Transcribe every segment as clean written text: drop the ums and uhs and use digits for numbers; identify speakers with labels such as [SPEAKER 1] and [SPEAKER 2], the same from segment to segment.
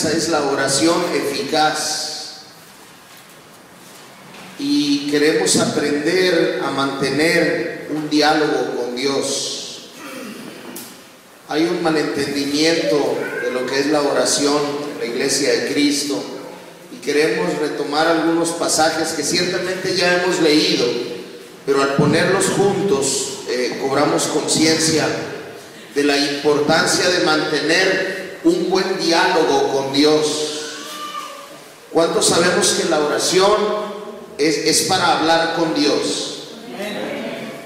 [SPEAKER 1] enseñanza es la oración eficaz. Y queremos aprender a mantener un diálogo con Dios. Hay un malentendimiento de lo que es la oración en la Iglesia de Cristo, y queremos retomar algunos pasajes que ciertamente ya hemos leído, pero al ponerlos juntos cobramos conciencia de la importancia de mantener un buen diálogo con Dios. ¿Cuántos sabemos que la oración es para hablar con Dios?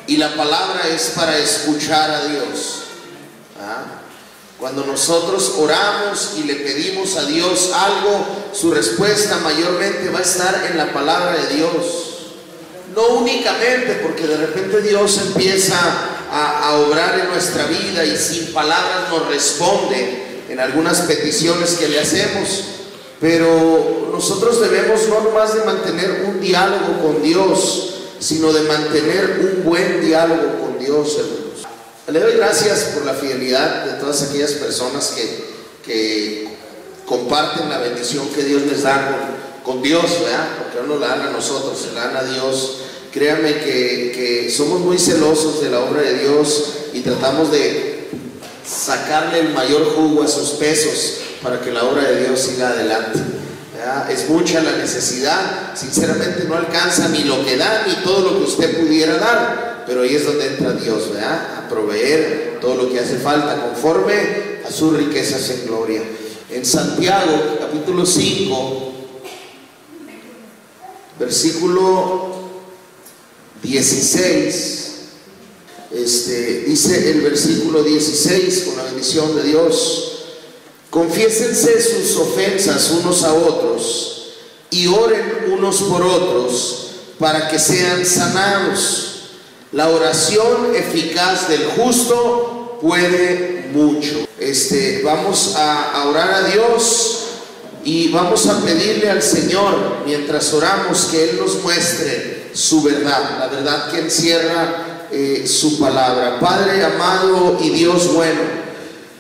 [SPEAKER 1] Y la palabra es para escuchar a Dios. Cuando nosotros oramos y le pedimos a Dios algo, su respuesta mayormente va a estar en la palabra de Dios. No únicamente porque de repente Dios empieza a obrar en nuestra vida y sin palabras nos responde en algunas peticiones que le hacemos, pero nosotros debemos no nomás de mantener un diálogo con Dios, sino de mantener un buen diálogo con Dios, hermanos. Le doy gracias por la fidelidad de todas aquellas personas que comparten la bendición que Dios les da con Dios, ¿verdad? Porque no nos la dan a nosotros, se la dan a Dios. Créanme que somos muy celosos de la obra de Dios y tratamos de sacarle el mayor jugo a sus pesos para que la obra de Dios siga adelante, ¿verdad? Es mucha la necesidad, sinceramente no alcanza ni lo que da ni todo lo que usted pudiera dar, pero ahí es donde entra Dios, ¿verdad? A proveer todo lo que hace falta conforme a sus riquezas en gloria. En Santiago capítulo 5 versículo 16, dice el versículo 16, con la bendición de Dios: confiésense sus ofensas unos a otros y oren unos por otros para que sean sanados. La oración eficaz del justo puede mucho. Vamos a orar a Dios y vamos a pedirle al Señor, mientras oramos, que Él nos muestre su verdad, la verdad que encierra su palabra. Padre amado y Dios bueno,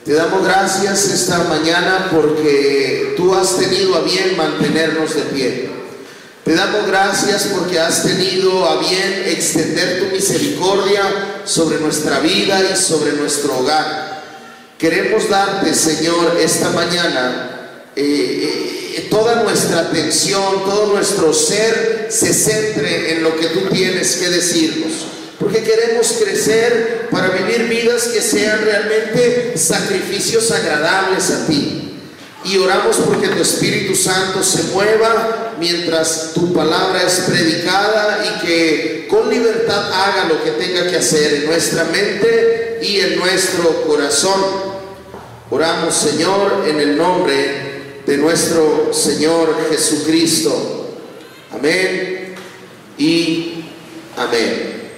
[SPEAKER 1] te damos gracias esta mañana porque tú has tenido a bien mantenernos de pie. Te damos gracias porque has tenido a bien extender tu misericordia sobre nuestra vida y sobre nuestro hogar. Queremos darte, Señor, esta mañana toda nuestra atención, todo nuestro ser se centre en lo que tú tienes que decirnos, porque queremos crecer para vivir vidas que sean realmente sacrificios agradables a ti. Y oramos porque tu Espíritu Santo se mueva mientras tu palabra es predicada y que con libertad haga lo que tenga que hacer en nuestra mente y en nuestro corazón. Oramos, Señor, en el nombre de nuestro Señor Jesucristo. Amén y amén.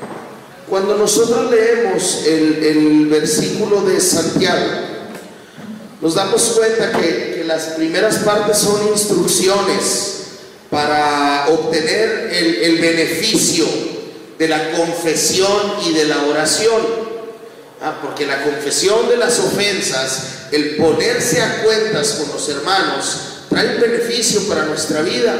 [SPEAKER 1] Cuando nosotros leemos el versículo de Santiago, nos damos cuenta que las primeras partes son instrucciones para obtener el beneficio de la confesión y de la oración. Porque la confesión de las ofensas, el ponerse a cuentas con los hermanos, trae un beneficio para nuestra vida.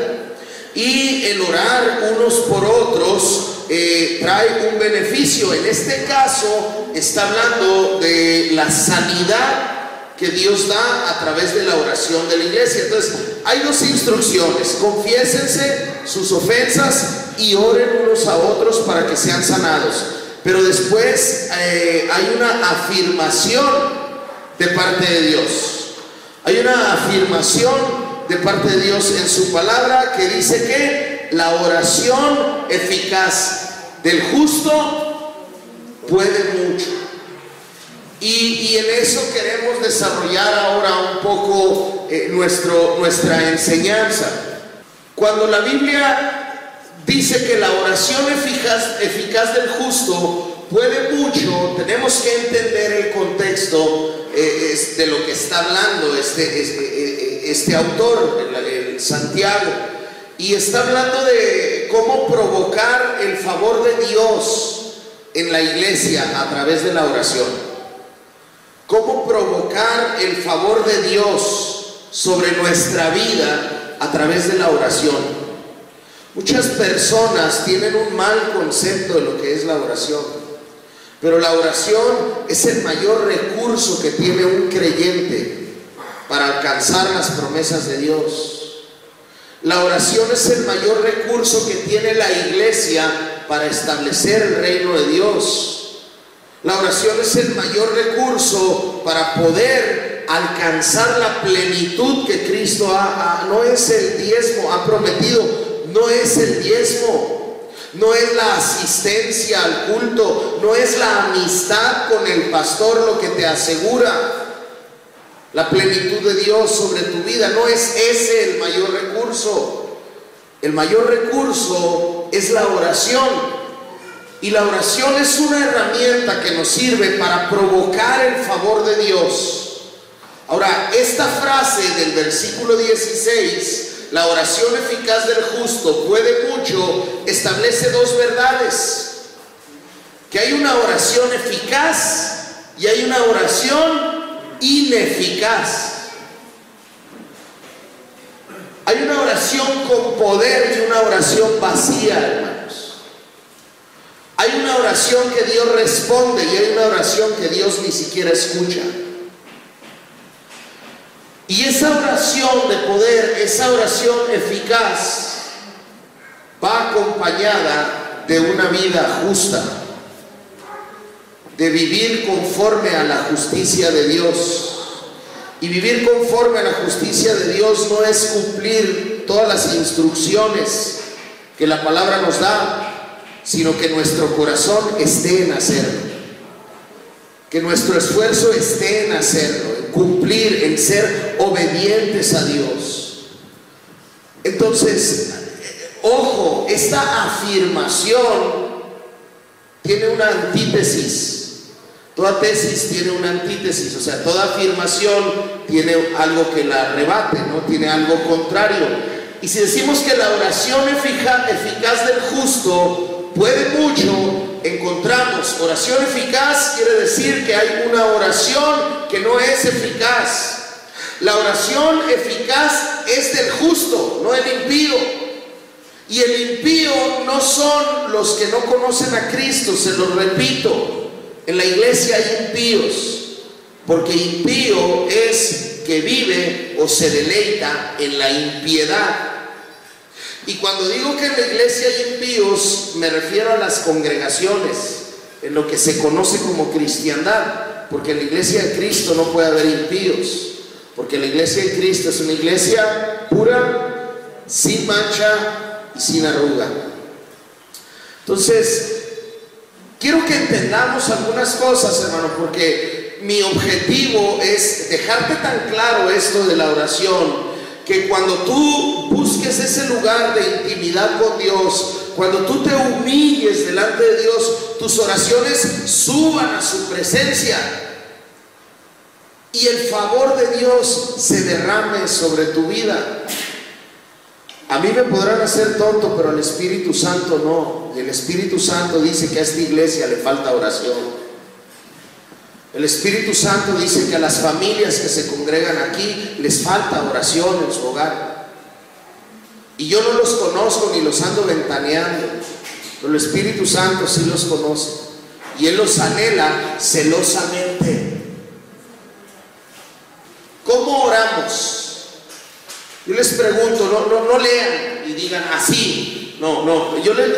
[SPEAKER 1] Y el orar unos por otros trae un beneficio. En este caso está hablando de la sanidad que Dios da a través de la oración de la iglesia. Entonces hay dos instrucciones: confiésense sus ofensas y oren unos a otros para que sean sanados. Pero después hay una afirmación de parte de Dios. Hay una afirmación de parte de Dios en su palabra que dice que la oración eficaz del justo puede mucho. Y en eso queremos desarrollar ahora un poco nuestra enseñanza. Cuando la Biblia dice que la oración eficaz del justo puede mucho, tenemos que entender el contexto de lo que está hablando este autor, el Santiago. Y está hablando de cómo provocar el favor de Dios en la iglesia a través de la oración. Cómo provocar el favor de Dios sobre nuestra vida a través de la oración. Muchas personas tienen un mal concepto de lo que es la oración, pero la oración es el mayor recurso que tiene un creyente para alcanzar las promesas de Dios. La oración es el mayor recurso que tiene la iglesia para establecer el reino de Dios. La oración es el mayor recurso para poder alcanzar la plenitud que Cristo no es el diezmo, ha prometido, no es el diezmo, no es la asistencia al culto, no es la amistad con el pastor lo que te asegura la plenitud de Dios sobre tu vida. No es ese el mayor recurso. El mayor recurso es la oración. Y la oración es una herramienta que nos sirve para provocar el favor de Dios. Ahora, esta frase del versículo 16, la oración eficaz del justo puede mucho, establece dos verdades: que hay una oración eficaz y hay una oración ineficaz. Hay una oración con poder y una oración vacía, hermanos. Hay una oración que Dios responde y hay una oración que Dios ni siquiera escucha. Y esa oración de poder, esa oración eficaz, va acompañada de una vida justa, de vivir conforme a la justicia de Dios. Y vivir conforme a la justicia de Dios no es cumplir todas las instrucciones que la palabra nos da, sino que nuestro corazón esté en hacerlo, que nuestro esfuerzo esté en hacerlo, en cumplir, en ser obedientes a Dios. Entonces, ojo, esta afirmación tiene una antítesis. Toda tesis tiene una antítesis, o sea, toda afirmación tiene algo que la rebate, ¿no? Tiene algo contrario. Y si decimos que la oración eficaz del justo puede mucho, encontramos oración eficaz, quiere decir que hay una oración que no es eficaz. La oración eficaz es del justo, no del impío. Y el impío no son los que no conocen a Cristo, se los repito. En la iglesia hay impíos, porque impío es que vive o se deleita en la impiedad. Y cuando digo que en la iglesia hay impíos, me refiero a las congregaciones, en lo que se conoce como cristiandad, porque en la iglesia de Cristo no puede haber impíos, porque la iglesia de Cristo es una iglesia pura, sin mancha y sin arruga. Entonces, quiero que entendamos algunas cosas, hermano, porque mi objetivo es dejarte tan claro esto de la oración, que cuando tú busques ese lugar de intimidad con Dios, cuando tú te humilles delante de Dios, tus oraciones suban a su presencia y el favor de Dios se derrame sobre tu vida. A mí me podrán hacer tonto, pero al Espíritu Santo no. Y el Espíritu Santo dice que a esta iglesia le falta oración. El Espíritu Santo dice que a las familias que se congregan aquí les falta oración en su hogar. Y yo no los conozco ni los ando ventaneando, pero el Espíritu Santo sí los conoce y Él los anhela celosamente. ¿Cómo oramos? Yo les pregunto, no lean y digan así. No,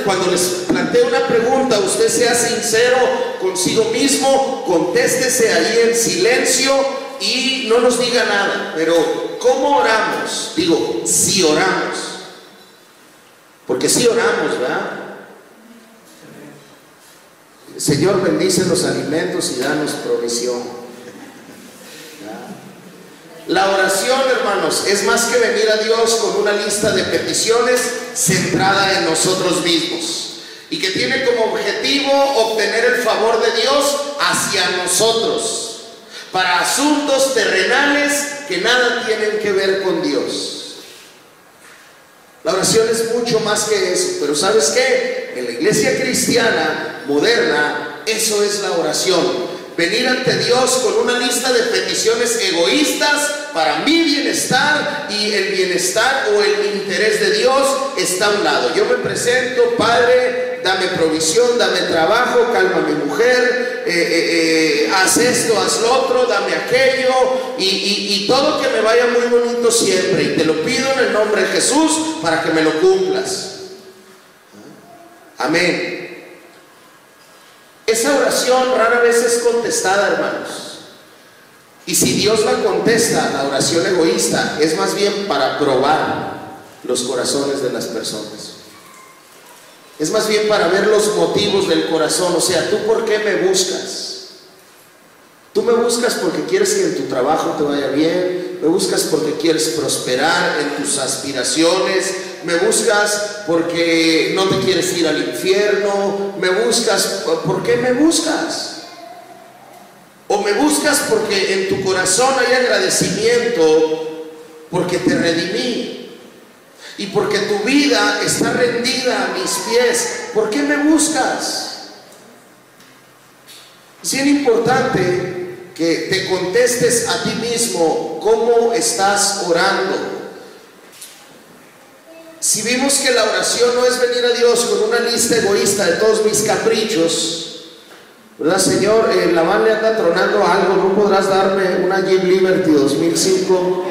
[SPEAKER 1] cuando les planteo una pregunta, usted sea sincero consigo mismo, contéstese ahí en silencio y no nos diga nada. Pero, ¿cómo oramos? Digo, si oramos. Porque si oramos, ¿verdad? Señor, bendice los alimentos y danos provisión. La oración, hermanos, es más que venir a Dios con una lista de peticiones centrada en nosotros mismos y que tiene como objetivo obtener el favor de Dios hacia nosotros para asuntos terrenales que nada tienen que ver con Dios. La oración es mucho más que eso, pero ¿sabes qué? En la iglesia cristiana moderna, eso es la oración. Venir ante Dios con una lista de peticiones egoístas para mi bienestar, y el bienestar o el interés de Dios está a un lado. Yo me presento: Padre, dame provisión, dame trabajo, calma a mi mujer, haz esto, haz lo otro, dame aquello, y todo que me vaya muy bonito siempre, y te lo pido en el nombre de Jesús para que me lo cumplas. Amén. Esa oración rara vez es contestada, hermanos. Y si Dios la contesta, la oración egoísta es más bien para probar los corazones de las personas. Es más bien para ver los motivos del corazón. O sea, ¿tú por qué me buscas? Tú me buscas porque quieres que en tu trabajo te vaya bien, me buscas porque quieres prosperar en tus aspiraciones, me buscas porque no te quieres ir al infierno, me buscas, ¿por qué me buscas? O me buscas porque en tu corazón hay agradecimiento porque te redimí y porque tu vida está rendida a mis pies. ¿Por qué me buscas? Es bien importante que te contestes a ti mismo cómo estás orando. Si vimos que la oración no es venir a Dios con una lista egoísta de todos mis caprichos, ¿verdad, Señor? La van le anda tronando algo, ¿no podrás darme una Jeep Liberty 2005?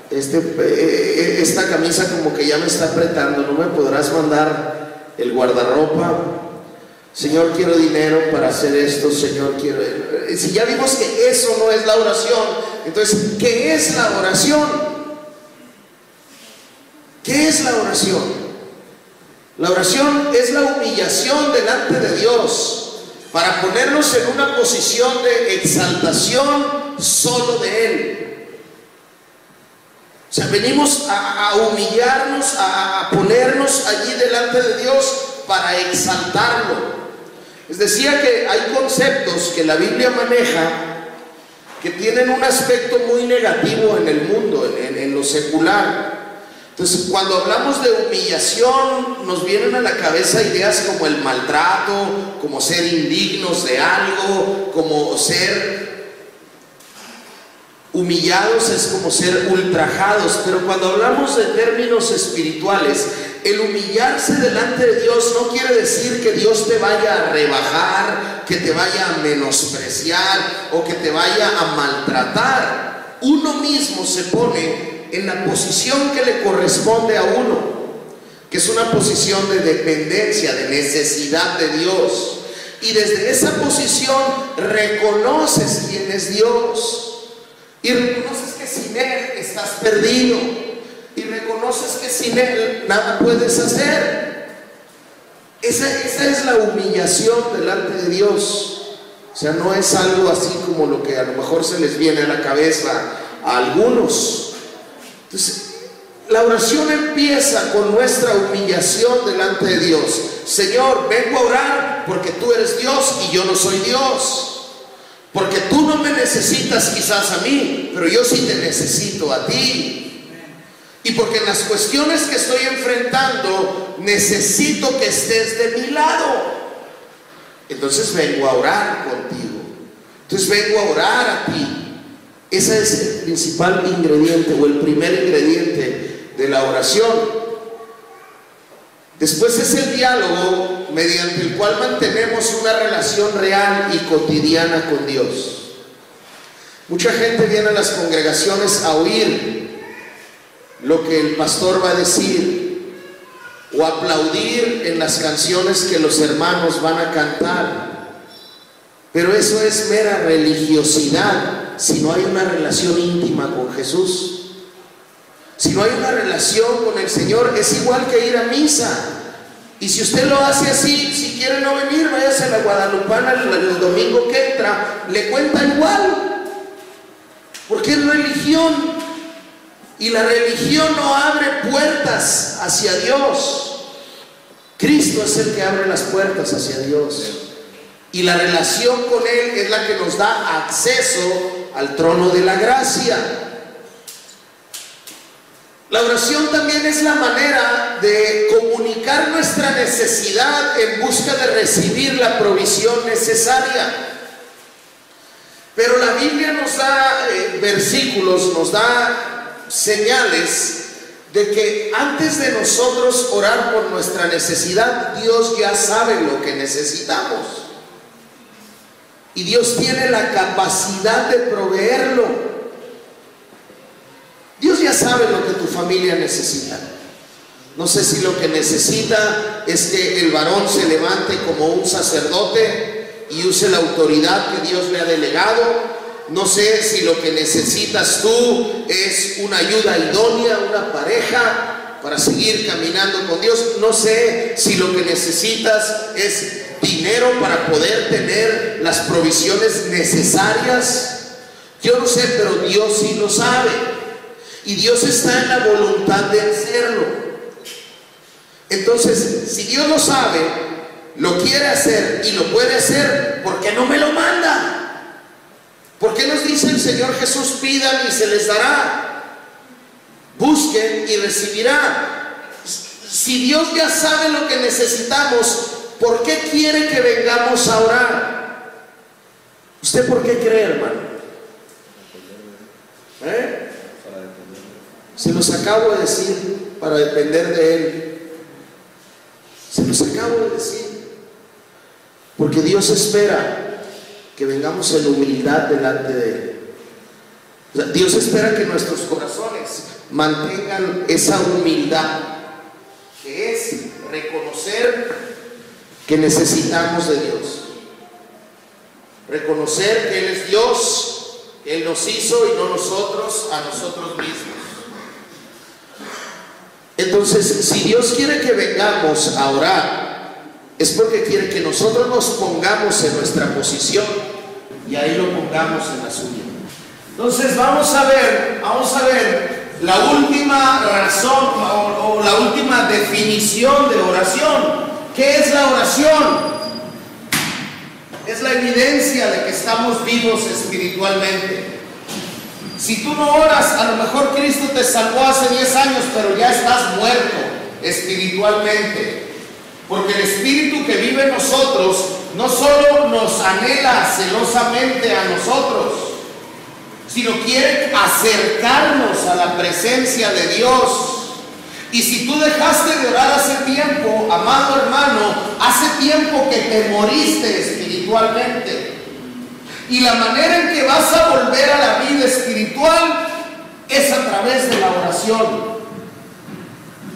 [SPEAKER 1] Esta camisa como que ya me está apretando, ¿no me podrás mandar el guardarropa? Señor, quiero dinero para hacer esto, Señor, quiero... Si ya vimos que eso no es la oración, entonces, ¿qué es la oración? ¿Qué es la oración? La oración es la humillación delante de Dios para ponernos en una posición de exaltación solo de Él. O sea, venimos a humillarnos, a ponernos allí delante de Dios para exaltarlo. Les decía que hay conceptos que la Biblia maneja que tienen un aspecto muy negativo en el mundo, en lo secular. Entonces, cuando hablamos de humillación, nos vienen a la cabeza ideas como el maltrato, como ser indignos de algo, como ser humillados es como ser ultrajados. Pero cuando hablamos de términos espirituales, el humillarse delante de Dios no quiere decir que Dios te vaya a rebajar, que te vaya a menospreciar o que te vaya a maltratar. Uno mismo se pone en la posición que le corresponde a uno, que es una posición de dependencia, de necesidad de Dios. Y desde esa posición reconoces quién es Dios. Y reconoces que sin Él estás perdido. Y reconoces que sin Él nada puedes hacer. Esa es la humillación delante de Dios. O sea, no es algo así como lo que a lo mejor se les viene a la cabeza a algunos. Entonces, la oración empieza con nuestra humillación delante de Dios. Señor, vengo a orar porque tú eres Dios y yo no soy Dios. Porque tú no me necesitas quizás a mí, pero yo sí te necesito a ti. Y porque en las cuestiones que estoy enfrentando necesito que estés de mi lado. Entonces vengo a orar contigo. Entonces vengo a orar a ti. Ese es el principal ingrediente o el primer ingrediente de la oración. Después es el diálogo mediante el cual mantenemos una relación real y cotidiana con Dios. Mucha gente viene a las congregaciones a oír lo que el pastor va a decir o aplaudir en las canciones que los hermanos van a cantar, pero eso es mera religiosidad si no hay una relación íntima con Jesús. Si no hay una relación con el Señor, es igual que ir a misa. Y si usted lo hace así, si quiere no venir, váyase a la Guadalupana el domingo que entra, le cuenta igual, porque es religión. Y la religión no abre puertas hacia Dios. Cristo es el que abre las puertas hacia Dios. Y la relación con Él es la que nos da acceso al trono de la gracia. La oración también es la manera de comunicar nuestra necesidad en busca de recibir la provisión necesaria. Pero la Biblia nos da versículos nos da señales de que antes de nosotros orar por nuestra necesidad, Dios ya sabe lo que necesitamos. Y Dios tiene la capacidad de proveerlo. Dios ya sabe lo que tu familia necesita. No sé si lo que necesita es que el varón se levante como un sacerdote y use la autoridad que Dios le ha delegado. No sé si lo que necesitas tú es una ayuda idónea, una pareja para seguir caminando con Dios. No sé si lo que necesitas es dinero para poder tener las provisiones necesarias. Yo no sé, pero Dios sí lo sabe. Y Dios está en la voluntad de hacerlo. Entonces, si Dios lo sabe, lo quiere hacer y lo puede hacer, ¿por qué no me lo manda? ¿Por qué nos dice el Señor Jesús: pidan y se les dará, busquen y recibirán? Si Dios ya sabe lo que necesitamos, ¿por qué quiere que vengamos a orar? ¿Usted por qué cree, hermano? Se los acabo de decir, para depender de Él. Se los acabo de decir, porque Dios espera que vengamos en humildad delante de Él. O sea, Dios espera que nuestros corazones mantengan esa humildad, que es reconocer que necesitamos de Dios, reconocer que Él es Dios, que Él nos hizo y no nosotros a nosotros mismos. Entonces, si Dios quiere que vengamos a orar, es porque quiere que nosotros nos pongamos en nuestra posición y ahí lo pongamos en la suya. Entonces vamos a ver la última razón o la última definición de oración. ¿Qué es la oración? Es la evidencia de que estamos vivos espiritualmente. Si tú no oras, a lo mejor Cristo te salvó hace 10 años, pero ya estás muerto espiritualmente. Porque el Espíritu que vive en nosotros no solo nos anhela celosamente a nosotros, sino quiere acercarnos a la presencia de Dios. Y si tú dejaste de orar hace tiempo, amado hermano, hace tiempo que te moriste espiritualmente. Y la manera en que vas a volver a la vida espiritual es a través de la oración.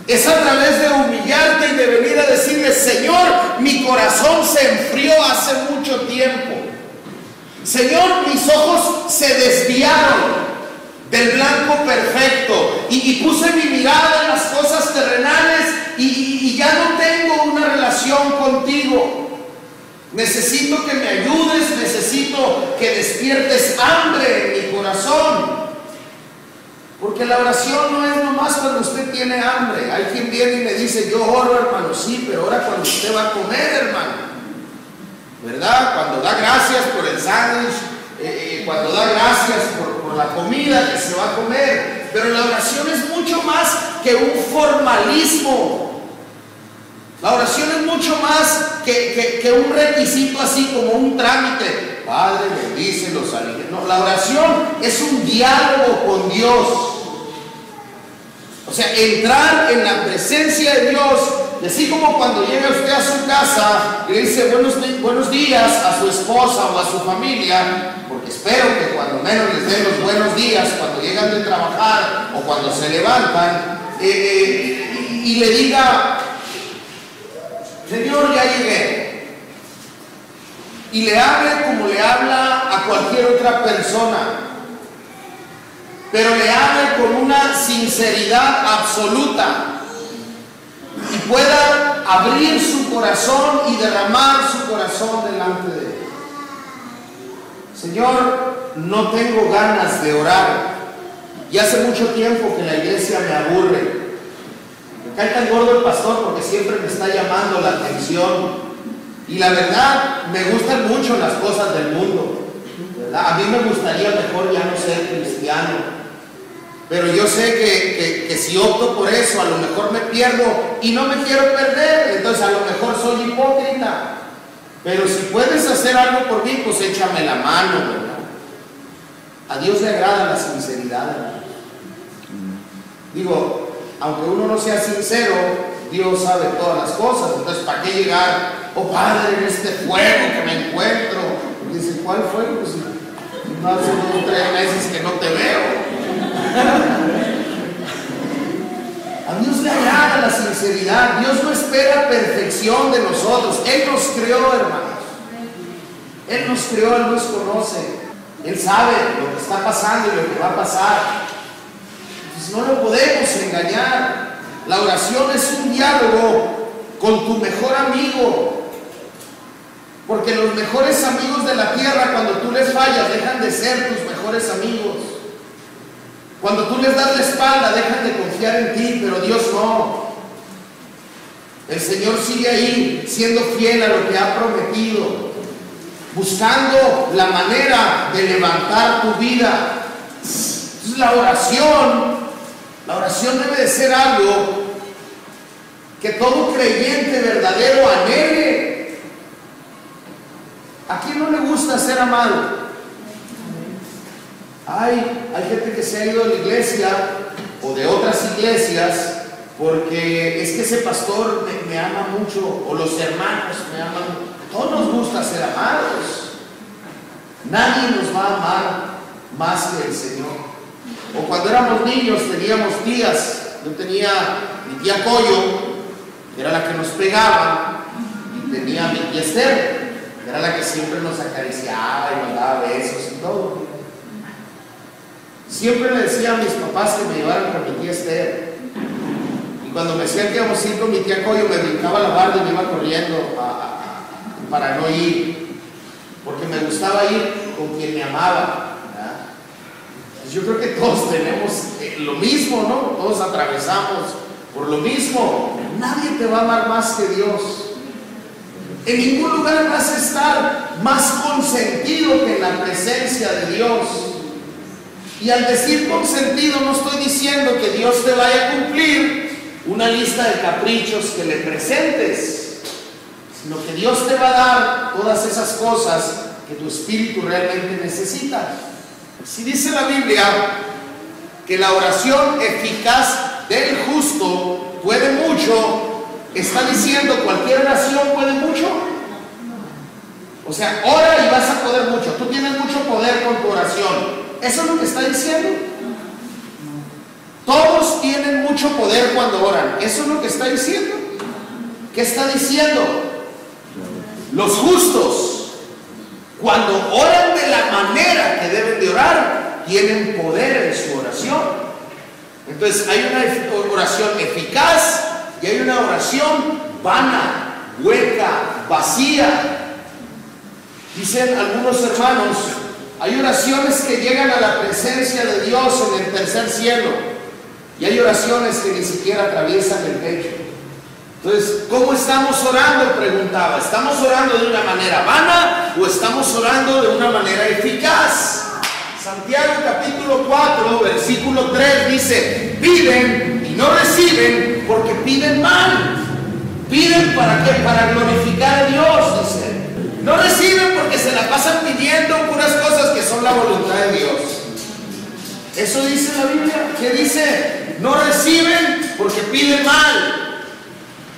[SPEAKER 1] Es a través de humillarte y de venir a decirle: Señor, mi corazón se enfrió hace mucho tiempo. Señor, mis ojos se desviaron del blanco perfecto y puse mi mirada en las cosas terrenales y ya no tengo una relación contigo. Necesito que me ayudes, necesito que despiertes hambre en mi corazón. Porque la oración no es nomás cuando usted tiene hambre. Hay quien viene y me dice: yo oro, hermano. Sí, pero ora cuando usted va a comer, hermano, ¿verdad? Cuando da gracias por el sándwich, cuando da gracias por la comida que se va a comer. Pero la oración es mucho más que un formalismo. La oración es mucho más que un requisito, así como un trámite. Padre, bendice los alimentos. No, la oración es un diálogo con Dios. O sea, entrar en la presencia de Dios. Y así como cuando llega usted a su casa y le dice buenos días a su esposa o a su familia, porque espero que cuando menos les den los buenos días cuando llegan de trabajar o cuando se levantan, y le diga: Señor, ya llegué. Y le hable como le habla a cualquier otra persona, pero le hable con una sinceridad absoluta y pueda abrir su corazón y derramar su corazón delante de Él. Señor, no tengo ganas de orar. Y hace mucho tiempo que la iglesia me aburre. Me cae tan gordo el pastor porque siempre me está llamando la atención. Y la verdad, me gustan mucho las cosas del mundo, ¿verdad? A mí me gustaría mejor ya no ser cristiano. Pero yo sé que si opto por eso, a lo mejor me pierdo y no me quiero perder. Entonces a lo mejor soy hipócrita. Pero si puedes hacer algo por mí, pues échame la mano, ¿verdad? A Dios le agrada la sinceridad, hermano. Digo, aunque uno no sea sincero, Dios sabe todas las cosas. Entonces, ¿para qué llegar? Oh Padre, en este fuego que me encuentro. Y dice, ¿cuál fuego? Pues no hace 2 o 3 meses que no te veo. A Dios le agrada la sinceridad. Dios no espera perfección de nosotros. Él nos creó, hermanos. Él nos creó, Él nos conoce. Él sabe lo que está pasando y lo que va a pasar. Entonces no lo podemos engañar. La oración es un diálogo con tu mejor amigo. Porque los mejores amigos de la tierra, cuando tú les fallas, dejan de ser tus mejores amigos. Cuando tú les das la espalda, dejan de confiar en ti, pero Dios no. El Señor sigue ahí, siendo fiel a lo que ha prometido, buscando la manera de levantar tu vida. Entonces, la oración debe de ser algo que todo creyente verdadero anhele. ¿A quién no le gusta ser amado? Hay gente que se ha ido de la iglesia o de otras iglesias porque es que ese pastor me ama mucho, o los hermanos me aman. Todos nos gusta ser amados. Nadie nos va a amar más que el Señor. O cuando éramos niños teníamos tías. Yo tenía mi tía Coyo, que era la que nos pegaba, y tenía mi tía Esther, que era la que siempre nos acariciaba y nos daba besos y todo. Siempre le decía a mis papás que me llevaran con mi tía Esther. Y cuando me decían que íbamos a ir con mi tía Coyo, me brincaba la barda y me iba corriendo para no ir, porque me gustaba ir con quien me amaba, ¿verdad? Pues yo creo que todos tenemos lo mismo, ¿no? Todos atravesamos por lo mismo. Nadie te va a amar más que Dios. En ningún lugar vas a estar más consentido que en la presencia de Dios. Y al decir consentido, no estoy diciendo que Dios te vaya a cumplir una lista de caprichos que le presentes, sino que Dios te va a dar todas esas cosas que tu espíritu realmente necesita. Si dice la Biblia que la oración eficaz del justo puede mucho, ¿está diciendo cualquier oración puede mucho? O sea, ora y vas a poder mucho. Tú tienes mucho poder con tu oración. ¿Eso es lo que está diciendo? Todos tienen mucho poder cuando oran. ¿Eso es lo que está diciendo? ¿Qué está diciendo? Los justos, cuando oran de la manera que deben de orar, tienen poder en su oración. Entonces hay una oración eficaz y hay una oración vana, hueca, vacía. Dicen algunos hermanos, hay oraciones que llegan a la presencia de Dios en el tercer cielo y hay oraciones que ni siquiera atraviesan el techo. Entonces, ¿cómo estamos orando? Preguntaba. ¿Estamos orando de una manera vana o estamos orando de una manera eficaz? Santiago capítulo 4, versículo 3 dice, piden y no reciben porque piden mal. ¿Piden para qué? Para glorificar a Dios, dice. No reciben porque se la pasan pidiendo puras cosas que son la voluntad de Dios. Eso dice la Biblia. ¿Qué dice? No reciben porque piden mal,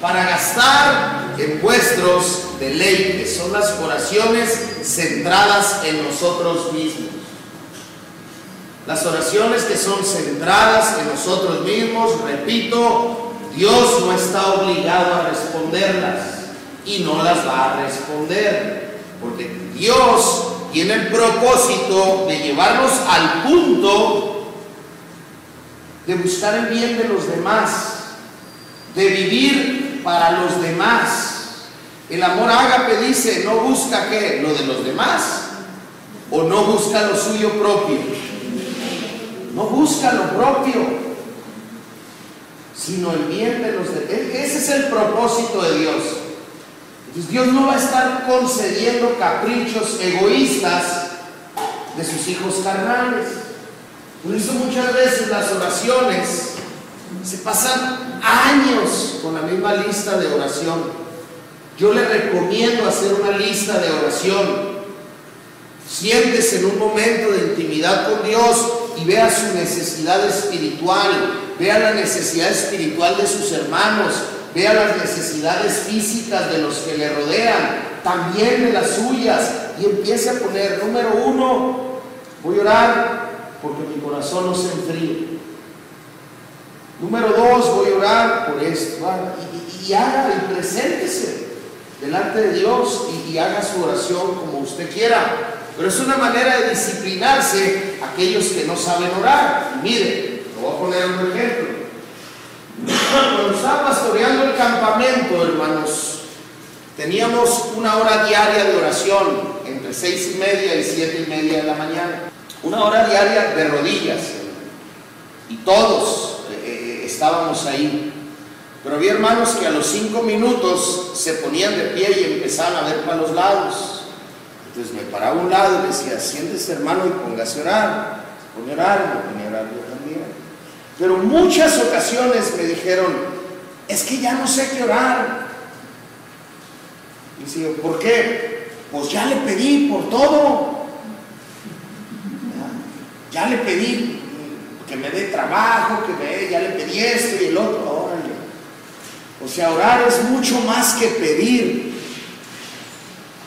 [SPEAKER 1] para gastar en vuestros deleites. Son las oraciones centradas en nosotros mismos. Las oraciones que son centradas en nosotros mismos, repito, Dios no está obligado a responderlas y no las va a responder, porque Dios tiene el propósito de llevarnos al punto de buscar el bien de los demás, de vivir para los demás. El amor ágape dice, no busca ¿qué? Lo de los demás, o no busca lo suyo propio. No busca lo propio, sino el bien de los demás. Ese es el propósito de Dios. Entonces Dios no va a estar concediendo caprichos egoístas de sus hijos carnales. Por eso muchas veces las oraciones se pasan años con la misma lista de oración. Yo le recomiendo hacer una lista de oración Siéntese en un momento de intimidad con Dios y vea su necesidad espiritual, vea la necesidad espiritual de sus hermanos, vea las necesidades físicas de los que le rodean, también de las suyas, y empiece a poner: número 1, voy a orar porque mi corazón no se enfríe. Número 2, voy a orar por esto. Y haga y preséntese delante de Dios y haga su oración como usted quiera. Pero es una manera de disciplinarse a aquellos que no saben orar. Y mire, le voy a poner un ejemplo. Cuando estaba pastoreando el campamento, hermanos, teníamos una hora diaria de oración entre 6:30 y 7:30 de la mañana. Una hora diaria de rodillas. Y todos estábamos ahí. Pero había hermanos que a los 5 minutos se ponían de pie y empezaban a ver para los lados. Entonces me paraba a un lado y decía: siéntese, hermano, y póngase a orar. Se ponía a orar, me ponía a orar yo también. Pero muchas ocasiones me dijeron: es que ya no sé qué orar. Y decía: ¿por qué? Pues ya le pedí por todo. Ya le pedí que me dé trabajo, ya le pedí esto y el otro. Órale. O sea, orar es mucho más que pedir.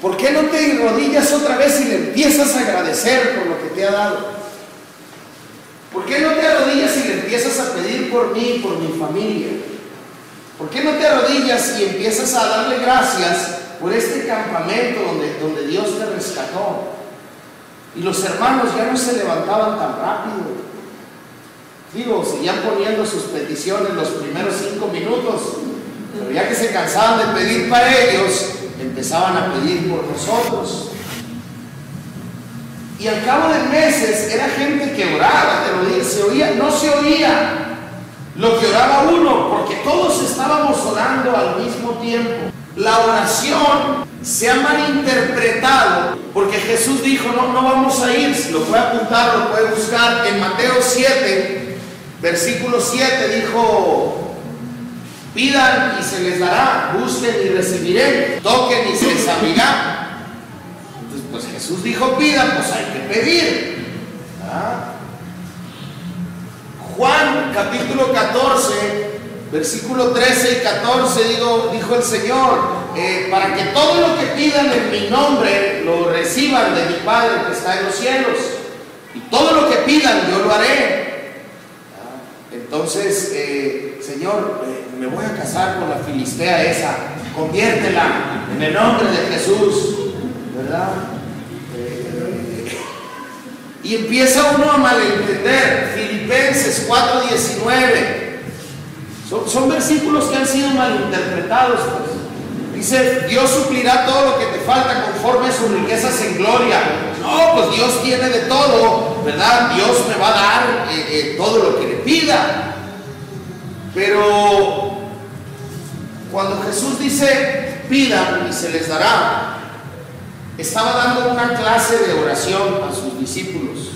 [SPEAKER 1] ¿Por qué no te arrodillas otra vez y le empiezas a agradecer por lo que te ha dado? ¿Por qué no te arrodillas y le empiezas a pedir por mí, por mi familia? ¿Por qué no te arrodillas y empiezas a darle gracias por este campamento donde Dios te rescató? Y los hermanos ya no se levantaban tan rápido. Digo, seguían poniendo sus peticiones los primeros 5 minutos, pero ya que se cansaban de pedir para ellos, empezaban a pedir por nosotros. Y al cabo de meses era gente que oraba, se oía, no se oía lo que oraba uno, porque todos estábamos orando al mismo tiempo. La oración se ha malinterpretado, porque Jesús dijo: no vamos a ir. Si lo puede apuntar, lo puede buscar en Mateo 7, versículo 7, dijo: pidan y se les dará, busquen y recibirán, toquen y se les abrirá. Entonces, pues Jesús dijo: pidan, pues hay que pedir. Juan capítulo 14, versículo 13 y 14, dijo el Señor: para que todo lo que pidan en mi nombre lo reciban de mi Padre que está en los cielos, y todo lo que pidan yo lo haré. Entonces, Señor, me voy a casar con la filistea esa, conviértela en el nombre de Jesús, ¿verdad? Y empieza uno a malentender. Filipenses 4:19 son versículos que han sido malinterpretados, pues. Dice: Dios suplirá todo lo que te falta conforme a sus riquezas en gloria. No, pues Dios tiene de todo, ¿verdad? Dios me va a dar todo lo que le pida. Pero cuando Jesús dice: pidan y se les dará, estaba dando una clase de oración a sus discípulos.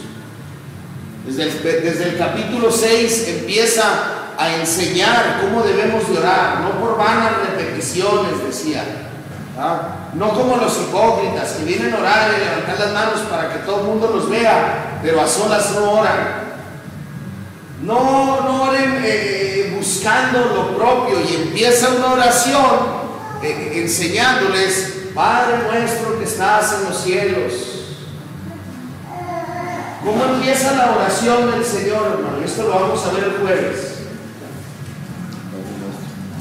[SPEAKER 1] Desde el capítulo 6 empieza a enseñar cómo debemos de orar, no por vanas repeticiones, decía, no como los hipócritas que vienen a orar y levantar las manos para que todo el mundo los vea, pero a solas no oran. No oren buscando lo propio, y empieza una oración enseñándoles: Padre nuestro que estás en los cielos. ¿Cómo empieza la oración del Señor, hermano? Esto lo vamos a ver el jueves.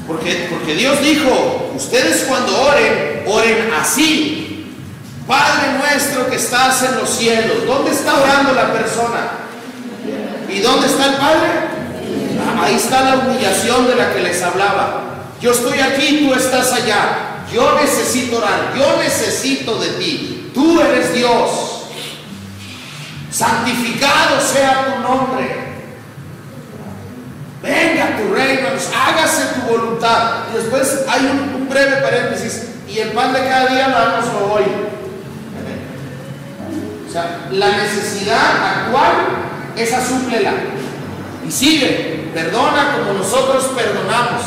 [SPEAKER 1] Porque Dios dijo: ustedes cuando oren así: Padre nuestro que estás en los cielos. ¿Dónde está orando la persona? ¿Y dónde está el Padre? Ahí está la humillación de la que les hablaba. Yo estoy aquí, tú estás allá. Yo necesito orar, yo necesito de ti. Tú eres Dios. Santificado sea tu nombre. Venga tu reino, hágase tu voluntad. Y después hay un breve paréntesis: y el pan de cada día dánoslo hoy. O sea, la necesidad actual, esa súplela. Y sigue: perdona como nosotros perdonamos.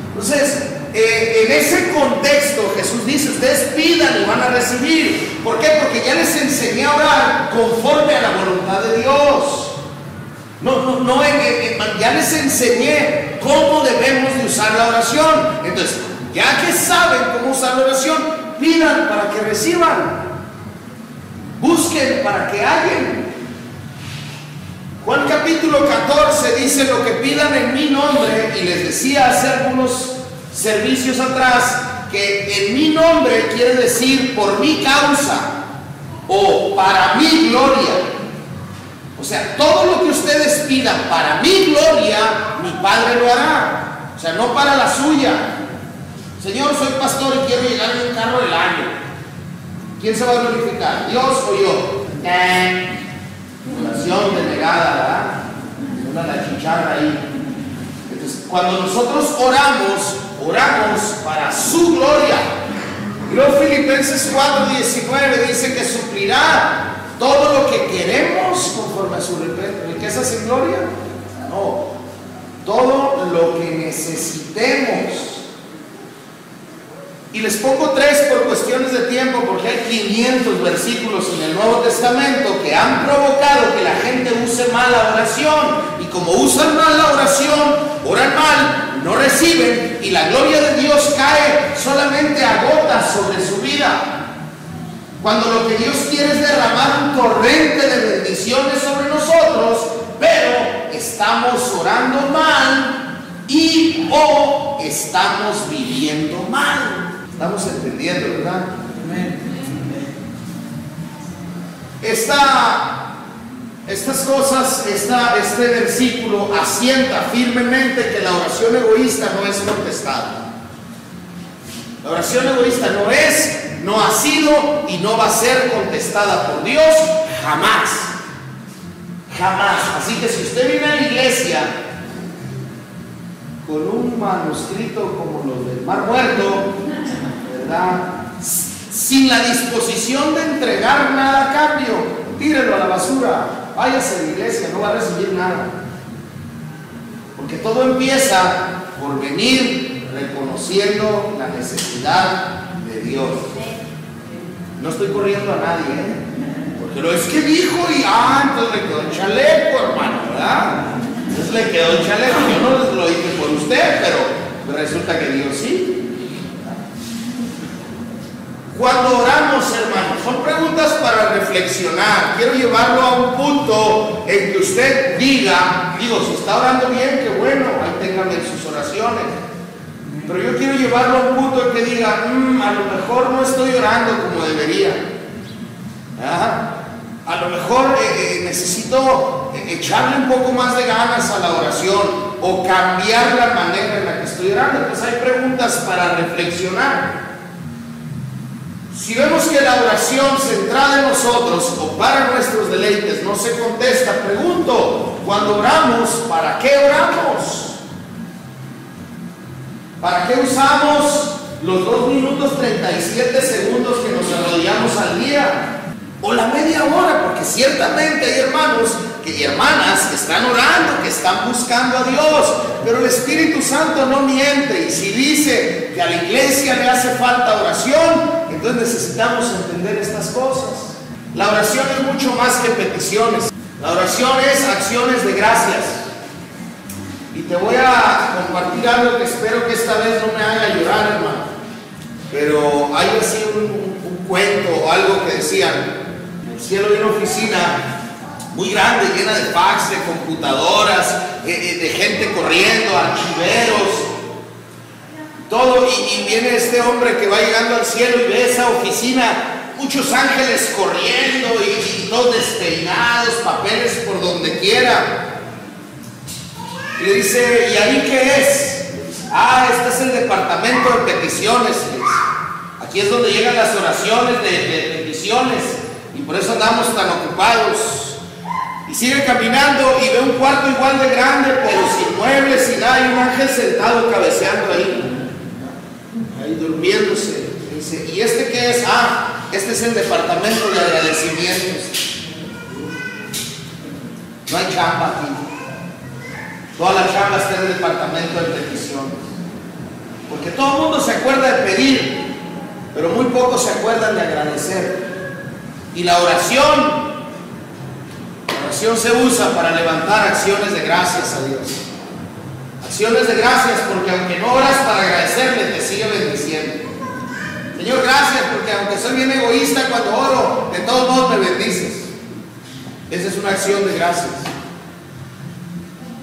[SPEAKER 1] Entonces, En ese contexto Jesús dice, ustedes pidan y van a recibir. ¿Por qué? Porque ya les enseñé a orar conforme a la voluntad de Dios. Ya les enseñé cómo debemos de usar la oración. Entonces, ya que saben cómo usar la oración, pidan para que reciban. Busquen para que hallen. Juan capítulo 14 dice, lo que pidan en mi nombre, y les decía hace algunos servicios atrás, que en mi nombre quiere decir por mi causa, o para mi gloria. O sea, todo lo que ustedes pidan para mi gloria, mi Padre lo hará. O sea, no para la suya. Señor, soy pastor y quiero llegar en un carro del año. ¿Quién se va a glorificar? ¿Dios o yo? Oración denegada, ¿verdad? Una la chicharra ahí. Entonces, cuando nosotros oramos para su gloria. Y luego Filipenses 4:19 dice que suplirá todo lo que queremos conforme a su riquezas en gloria. No, todo lo que necesitemos. Y les pongo 3 por cuestiones de tiempo, porque hay 500 versículos en el Nuevo Testamento que han provocado que la gente use mal la oración. Y como usan mal la oración, oran mal, no reciben, y la gloria de Dios cae solamente a gotas sobre su vida. Cuando lo que Dios quiere es derramar un torrente de bendiciones sobre nosotros, pero estamos orando mal y o estamos viviendo mal. Estamos entendiendo, ¿verdad? Estas cosas, este versículo asienta firmemente que la oración egoísta no es contestada. La oración egoísta no ha sido y no va a ser contestada por Dios jamás. Jamás. Así que si usted viene a la iglesia con un manuscrito como los del Mar Muerto, ¿verdad?, sin la disposición de entregar nada a cambio, tírelo a la basura, váyase a la iglesia, no va a recibir nada. Porque todo empieza por venir reconociendo la necesidad de Dios. No estoy corriendo a nadie, porque lo es que dijo y entonces le quedó el chaleco, hermano, ¿verdad? Entonces le quedó el chaleco. Yo no les lo dije por usted, pero resulta que Dios sí. Cuando oramos, hermanos, son preguntas para reflexionar. Quiero llevarlo a un punto en que usted diga, si está orando bien, qué bueno, ahí téngame en sus oraciones. Pero yo quiero llevarlo a un punto en que diga, a lo mejor no estoy orando como debería. A lo mejor necesito echarle un poco más de ganas a la oración o cambiar la manera en la que estoy orando. Pues hay preguntas para reflexionar. Si vemos que la oración centrada en nosotros o para nuestros deleites no se contesta, pregunto, cuando oramos, ¿para qué oramos? ¿Para qué usamos los 2 minutos 37 segundos que nos arrodillamos al día? O la media hora, porque ciertamente hay hermanos y hermanas que están orando, que están buscando a Dios, pero el Espíritu Santo no miente, y si dice que a la iglesia le hace falta oración, entonces necesitamos entender estas cosas. La oración es mucho más que peticiones. La oración es acciones de gracias. Y te voy a compartir algo que espero que esta vez no me haga llorar, hermano. Pero hay así un cuento o algo que decían: en el cielo hay una oficina muy grande, llena de fax, de computadoras, de gente corriendo, archiveros, todo, y viene este hombre que va llegando al cielo y ve esa oficina, muchos ángeles corriendo y todos despeinados, papeles por donde quiera. Y le dice: ¿y ahí qué es? Este es el departamento de peticiones. Aquí es donde llegan las oraciones de peticiones, y por eso andamos tan ocupados. Y sigue caminando y ve un cuarto igual de grande, pero sin muebles, sin nada, y un ángel sentado cabeceando ahí durmiéndose. Y dice: ¿y este qué es? Este es el departamento de agradecimientos. No hay chamba aquí. Toda la chamba está en el departamento de peticiones. Porque todo el mundo se acuerda de pedir, pero muy pocos se acuerdan de agradecer. Y la oración se usa para levantar acciones de gracias a Dios. Acciones de gracias, porque aunque no oras para agradecerle, te sigue bendiciendo. Señor, gracias, porque aunque soy bien egoísta cuando oro, de todos modos me bendices. Esa es una acción de gracias.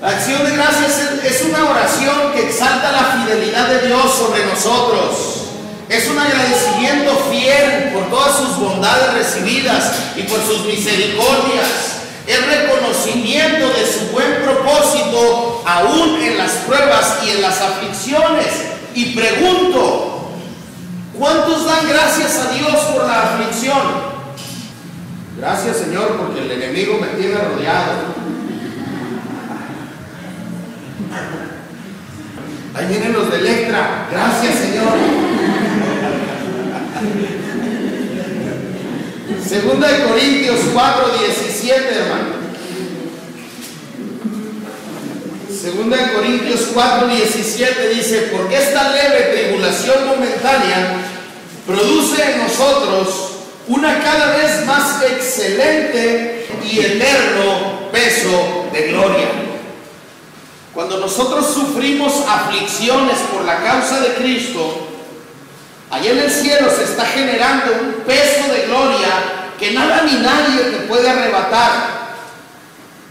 [SPEAKER 1] La acción de gracias es una oración que exalta la fidelidad de Dios sobre nosotros. Es un agradecimiento fiel por todas sus bondades recibidas y por sus misericordias. Es reconocimiento de su buen propósito aún en las pruebas y en las aflicciones. Y pregunto, ¿cuántos dan gracias a Dios por la aflicción? Gracias, Señor, porque el enemigo me tiene rodeado. Ahí vienen los de Electra. Gracias, Señor. Segunda de Corintios 4:17, hermano. Segunda de Corintios 4:17 dice: porque esta leve tribulación momentánea produce en nosotros una cada vez más excelente y eterno peso de gloria. Cuando nosotros sufrimos aflicciones por la causa de Cristo, allá en el cielo se está generando un peso de gloria que nada ni nadie te puede arrebatar.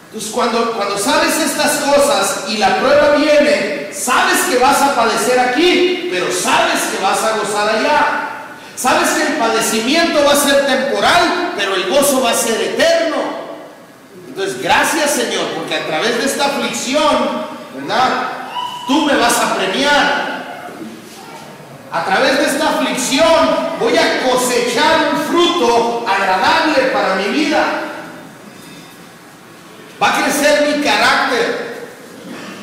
[SPEAKER 1] Entonces cuando sabes estas cosas y la prueba viene, sabes que vas a padecer aquí, pero sabes que vas a gozar allá. Sabes que el padecimiento va a ser temporal, pero el gozo va a ser eterno. Entonces, gracias, Señor, porque a través de esta aflicción, ¿verdad?, tú me vas a premiar. A través de esta aflicción voy a cosechar un fruto agradable para mi vida. Va a crecer mi carácter.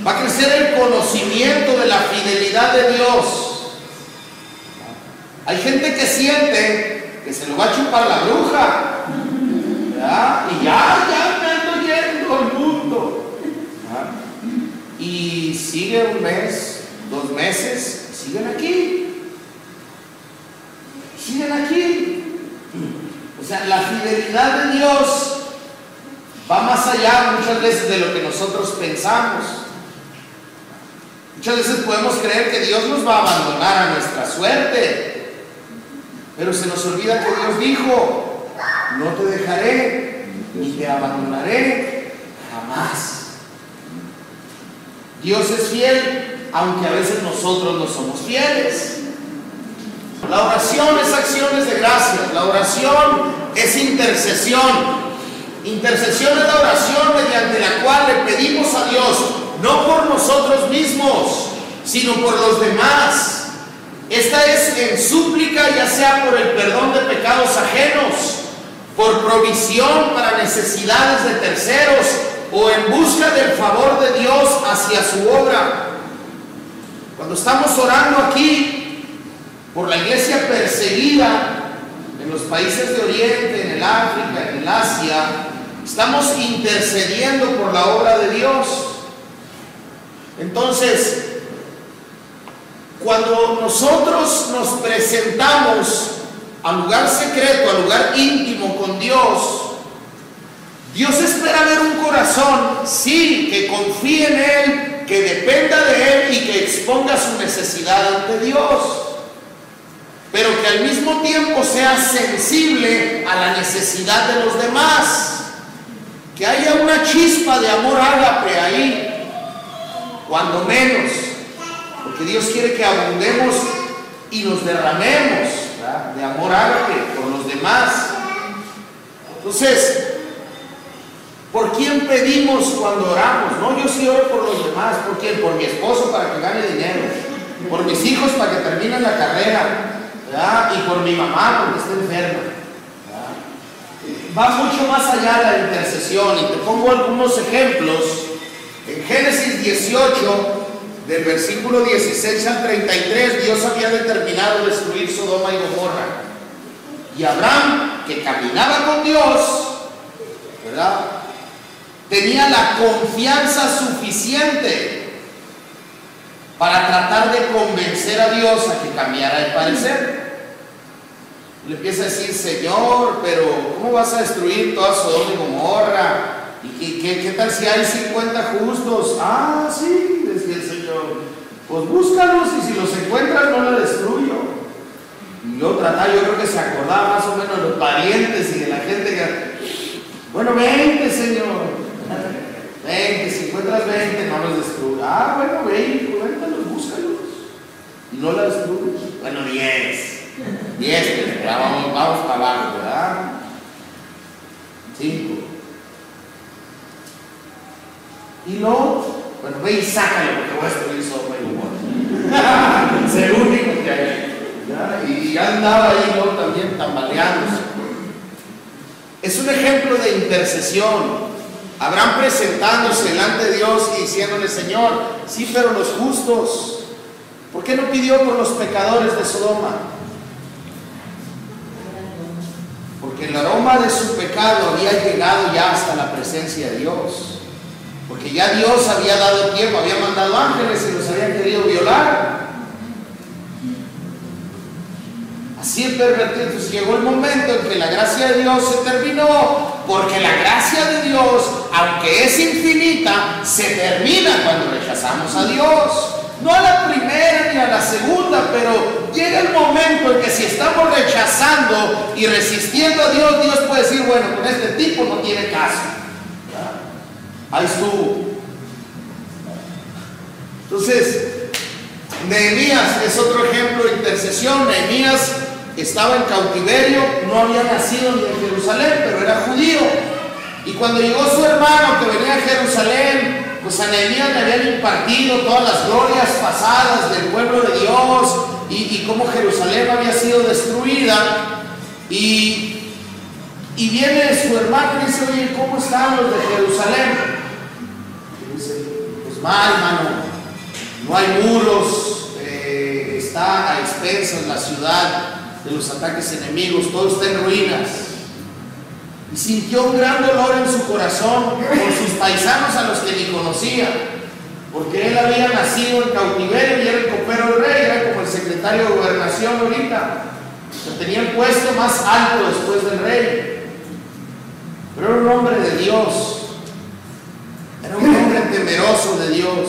[SPEAKER 1] Va a crecer el conocimiento de la fidelidad de Dios. Hay gente que siente que se lo va a chupar la bruja, ¿verdad? Y ya me ando yendo al mundo, ¿verdad? Y sigue un mes, 2 meses, siguen aquí. Siguen aquí. O sea, la fidelidad de Dios va más allá muchas veces de lo que nosotros pensamos. Muchas veces podemos creer que Dios nos va a abandonar a nuestra suerte, pero se nos olvida que Dios dijo: no te dejaré ni te abandonaré jamás. Dios es fiel, aunque a veces nosotros no somos fieles. La oración es acciones de gracias. La oración es intercesión. Intercesión es la oración mediante la cual le pedimos a Dios, no por nosotros mismos, sino por los demás. Esta es en súplica, ya sea por el perdón de pecados ajenos, por provisión para necesidades de terceros o en busca del favor de Dios hacia su obra. Cuando estamos orando aquí por la iglesia perseguida en los países de Oriente, en el África, en el Asia, estamos intercediendo por la obra de Dios. Entonces, cuando nosotros nos presentamos al lugar secreto, al lugar íntimo con Dios, Dios espera ver un corazón, sí, que confíe en Él, que dependa de Él y que exponga su necesidad ante Dios, pero que al mismo tiempo sea sensible a la necesidad de los demás, que haya una chispa de amor ágape ahí, cuando menos, porque Dios quiere que abundemos y nos derramemos, ¿verdad?, de amor ágape por los demás. Entonces, ¿por quién pedimos cuando oramos? No, yo sí oro por los demás. ¿Por quién? Por mi esposo para que gane dinero, por mis hijos para que terminen la carrera, ¿verdad?, y por mi mamá porque está enferma, ¿verdad? Va mucho más allá la intercesión, y te pongo algunos ejemplos. En Génesis 18, del versículo 16 al 33, Dios había determinado destruir Sodoma y Gomorra. Y Abraham, que caminaba con Dios, ¿verdad?, tenía la confianza suficiente para tratar de convencer a Dios a que cambiara de parecer. Le empieza a decir: Señor, pero ¿cómo vas a destruir toda Sodoma y Gomorra? ¿Y qué tal si hay 50 justos? Ah, sí, decía el Señor, pues búscalos y si los encuentras no la destruyo. Y yo creo que se acordaba más o menos de los parientes y de la gente que, bueno, 20, Señor, 20, si encuentras 20 no los destruyes. Ah, bueno, 20, cuéntalos, búscalos y no la destruyes. Bueno, 10, pero ya vamos para abajo, ¿verdad? 5. Y luego, bueno, ve y sácalo porque voy a destruir Sodoma y Gomorra. Es el único que hay. ¿Ya? Y andaba ahí luego también tambaleándose. Es un ejemplo de intercesión. Abraham presentándose delante de Dios y diciéndole: Señor, sí, pero los justos. ¿Por qué no pidió por los pecadores de Sodoma? Porque el aroma de su pecado había llegado ya hasta la presencia de Dios. Porque ya Dios había dado tiempo, había mandado ángeles y los habían querido violar. Así es pervertido. Entonces llegó el momento en que la gracia de Dios se terminó, porque la gracia de Dios, aunque es infinita, se termina cuando rechazamos a Dios. No a la primera ni a la segunda, pero llega el momento en que si estamos rechazando y resistiendo a Dios, Dios puede decir: bueno, con este tipo no tiene caso. Ahí estuvo. Entonces, Nehemías es otro ejemplo de intercesión. Nehemías estaba en cautiverio, no había nacido ni en Jerusalén, pero era judío. Y cuando llegó su hermano que venía a Jerusalén, pues a Nehemías le habían impartido todas las glorias pasadas del pueblo de Dios y cómo Jerusalén había sido destruida. Y viene su hermano y dice: oye, ¿cómo están los de Jerusalén? Y dice: pues mal, hermano, no hay muros, está a expensas la ciudad de los ataques enemigos, todo está en ruinas. Y sintió un gran dolor en su corazón por sus paisanos a los que ni conocía, porque él había nacido en cautiverio y era el copero del rey, era como el secretario de gobernación ahorita, o sea, tenía el puesto más alto después del rey, pero era un hombre de Dios, era un hombre temeroso de Dios,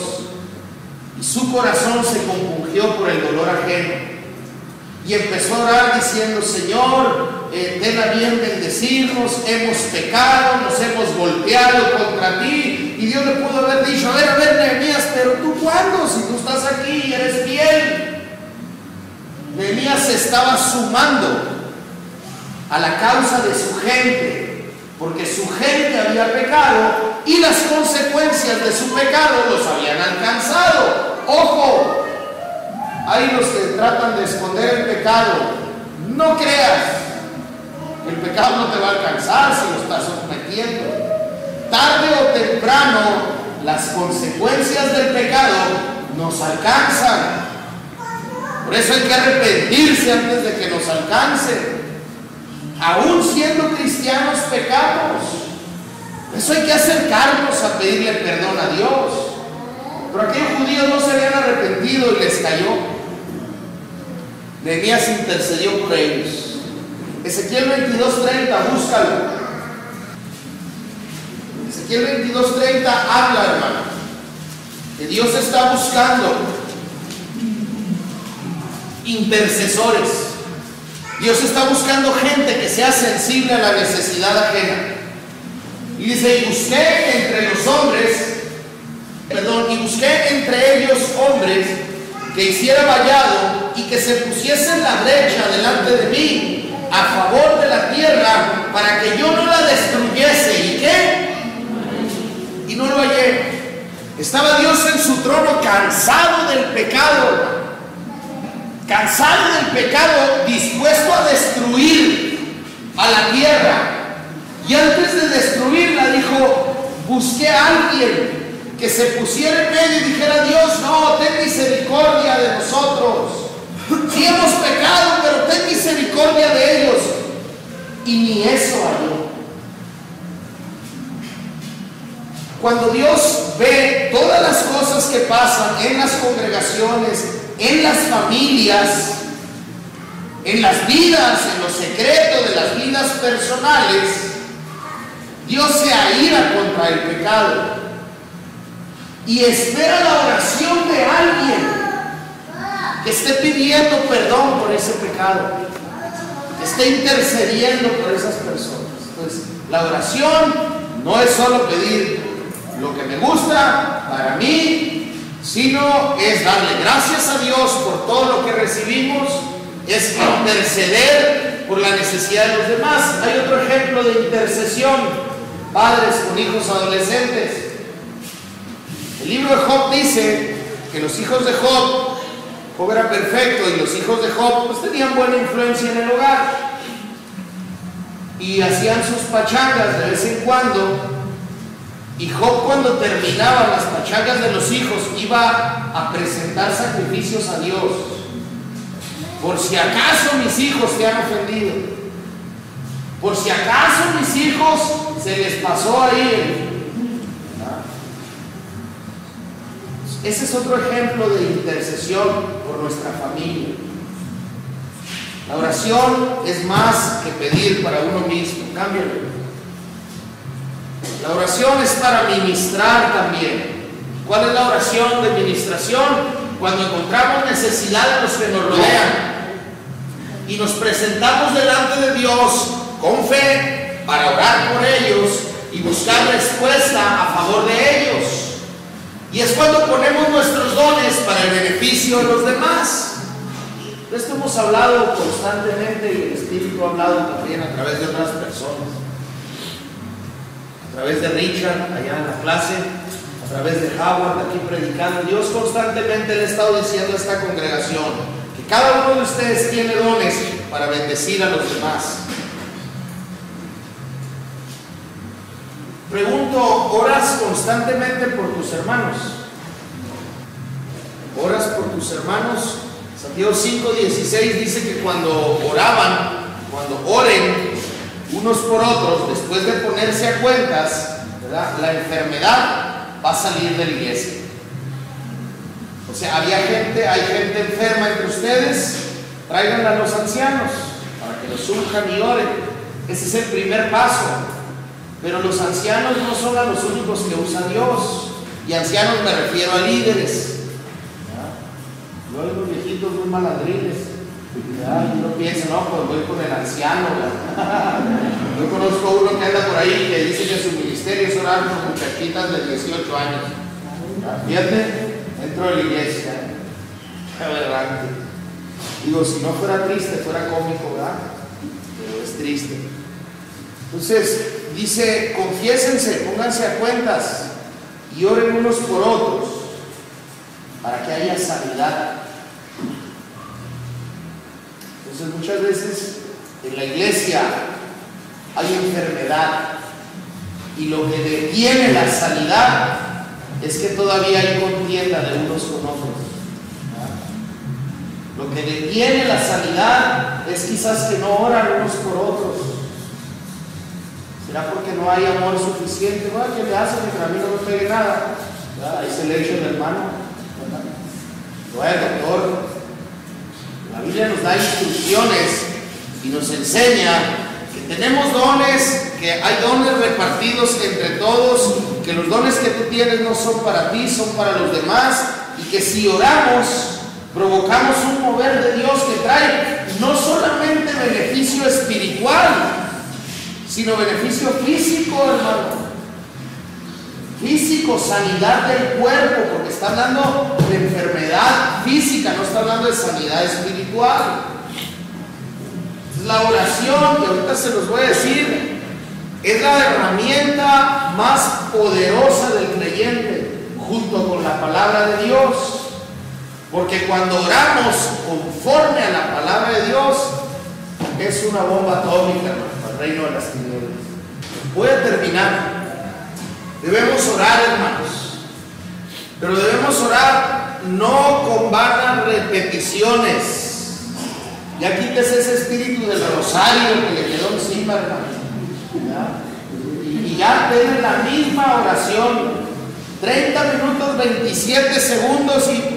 [SPEAKER 1] y su corazón se compungió por el dolor ajeno. Y empezó a orar diciendo: Señor, ten a bien bendecirnos, hemos pecado, nos hemos golpeado contra ti. Y Dios le pudo haber dicho: a ver, Nehemías, pero tú ¿cuándo? Si tú estás aquí y eres fiel. Nehemías se estaba sumando a la causa de su gente, porque su gente había pecado y las consecuencias de su pecado los habían alcanzado. ¡Ojo! Hay los que tratan de esconder el pecado. No creas, el pecado no te va a alcanzar si lo estás cometiendo. Tarde o temprano, las consecuencias del pecado nos alcanzan. Por eso hay que arrepentirse antes de que nos alcance. Aún siendo cristianos, pecamos. Por eso hay que acercarnos a pedirle perdón a Dios. Pero aquellos judíos no se habían arrepentido y les cayó. Nehemías intercedió por ellos. Ezequiel 22:30, búscalo. Ezequiel 22:30 habla, hermano, que Dios está buscando intercesores. Dios está buscando gente que sea sensible a la necesidad ajena. Y dice: y busqué entre los hombres, y busqué entre ellos hombres que hiciera vallado y que se pusiese en la brecha delante de mí a favor de la tierra para que yo no la destruyese. ¿Y qué? Y no lo hallé. Estaba Dios en su trono cansado del pecado, dispuesto a destruir a la tierra. Y antes de destruirla dijo: busqué a alguien que se pusiera en medio y dijera: Dios, no, ten misericordia de nosotros. Sí hemos pecado, pero ten misericordia de ellos. Y ni eso halló. Cuando Dios ve todas las cosas que pasan en las congregaciones, en las familias, en las vidas, en los secretos de las vidas personales, Dios se aira contra el pecado y espera la oración de alguien que esté pidiendo perdón por ese pecado, que esté intercediendo por esas personas. Entonces, la oración no es solo pedir lo que me gusta para mí, sino es darle gracias a Dios por todo lo que recibimos, es interceder por la necesidad de los demás. Hay otro ejemplo de intercesión: padres con hijos adolescentes. El libro de Job dice que los hijos de Job era perfecto, y los hijos de Job pues tenían buena influencia en el hogar y hacían sus pachangas de vez en cuando. Y Job, cuando terminaban las pachangas de los hijos, iba a presentar sacrificios a Dios. Por si acaso mis hijos te han ofendido, por si acaso mis hijos se les pasó ahí. Ese es otro ejemplo de intercesión por nuestra familia. La oración es más que pedir para uno mismo. Cámbialo. La oración es para ministrar también. ¿Cuál es la oración de ministración? Cuando encontramos necesidad de los que nos rodean y nos presentamos delante de Dios con fe para orar por ellos y buscar respuesta a favor de ellos. Y es cuando ponemos nuestros dones para el beneficio de los demás. De esto hemos hablado constantemente, y el Espíritu ha hablado también a través de otras personas. A través de Richard, allá en la clase, a través de Howard, aquí predicando. Dios constantemente le ha estado diciendo a esta congregación que cada uno de ustedes tiene dones para bendecir a los demás. Pregunto, ¿oras constantemente por tus hermanos? ¿Oras por tus hermanos? Santiago 5:16 dice que cuando oren unos por otros, después de ponerse a cuentas, ¿verdad?, la enfermedad va a salir de la iglesia. O sea, hay gente enferma entre ustedes, tráiganla a los ancianos para que los unjan y oren. Ese es el primer paso. Pero los ancianos no son a los únicos que usa Dios. Y ancianos me refiero a líderes. Luego los viejitos muy maladriles. Uno piensa, no, pues voy con el anciano. Yo conozco uno que anda por ahí que dice que su ministerio es orar por muchachitas de 18 años. Fíjate, dentro de la iglesia. Qué aberrante. Digo, si no fuera triste, fuera cómico, ¿verdad? Pero es triste. Entonces, dice, confiésense, pónganse a cuentas y oren unos por otros para que haya sanidad. Entonces, muchas veces en la iglesia hay enfermedad y lo que detiene la sanidad es que todavía hay contienda de unos con otros. Lo que detiene la sanidad es quizás que no oran unos por otros. ¿Será porque no hay amor suficiente? Bueno, ¿qué le hace que a mí no me pegue nada? Ahí se le echa el hermano. No es doctor. La Biblia nos da instrucciones y nos enseña que tenemos dones, que hay dones repartidos entre todos, que los dones que tú tienes no son para ti, son para los demás, y que si oramos, provocamos un mover de Dios que trae no solamente beneficio espiritual, sino beneficio físico, hermano. Físico, sanidad del cuerpo, porque está hablando de enfermedad física, no está hablando de sanidad espiritual. La oración, y ahorita se los voy a decir, es la herramienta más poderosa del creyente, junto con la palabra de Dios. Porque cuando oramos conforme a la palabra de Dios, es una bomba atómica, hermano, para el reino de las tinieblas. Voy a terminar. Debemos orar, hermanos, pero debemos orar no con vanas repeticiones. Ya quítese ese espíritu del rosario que le quedó encima, hermano. Y ya tienen la misma oración. 30 minutos, 27 segundos y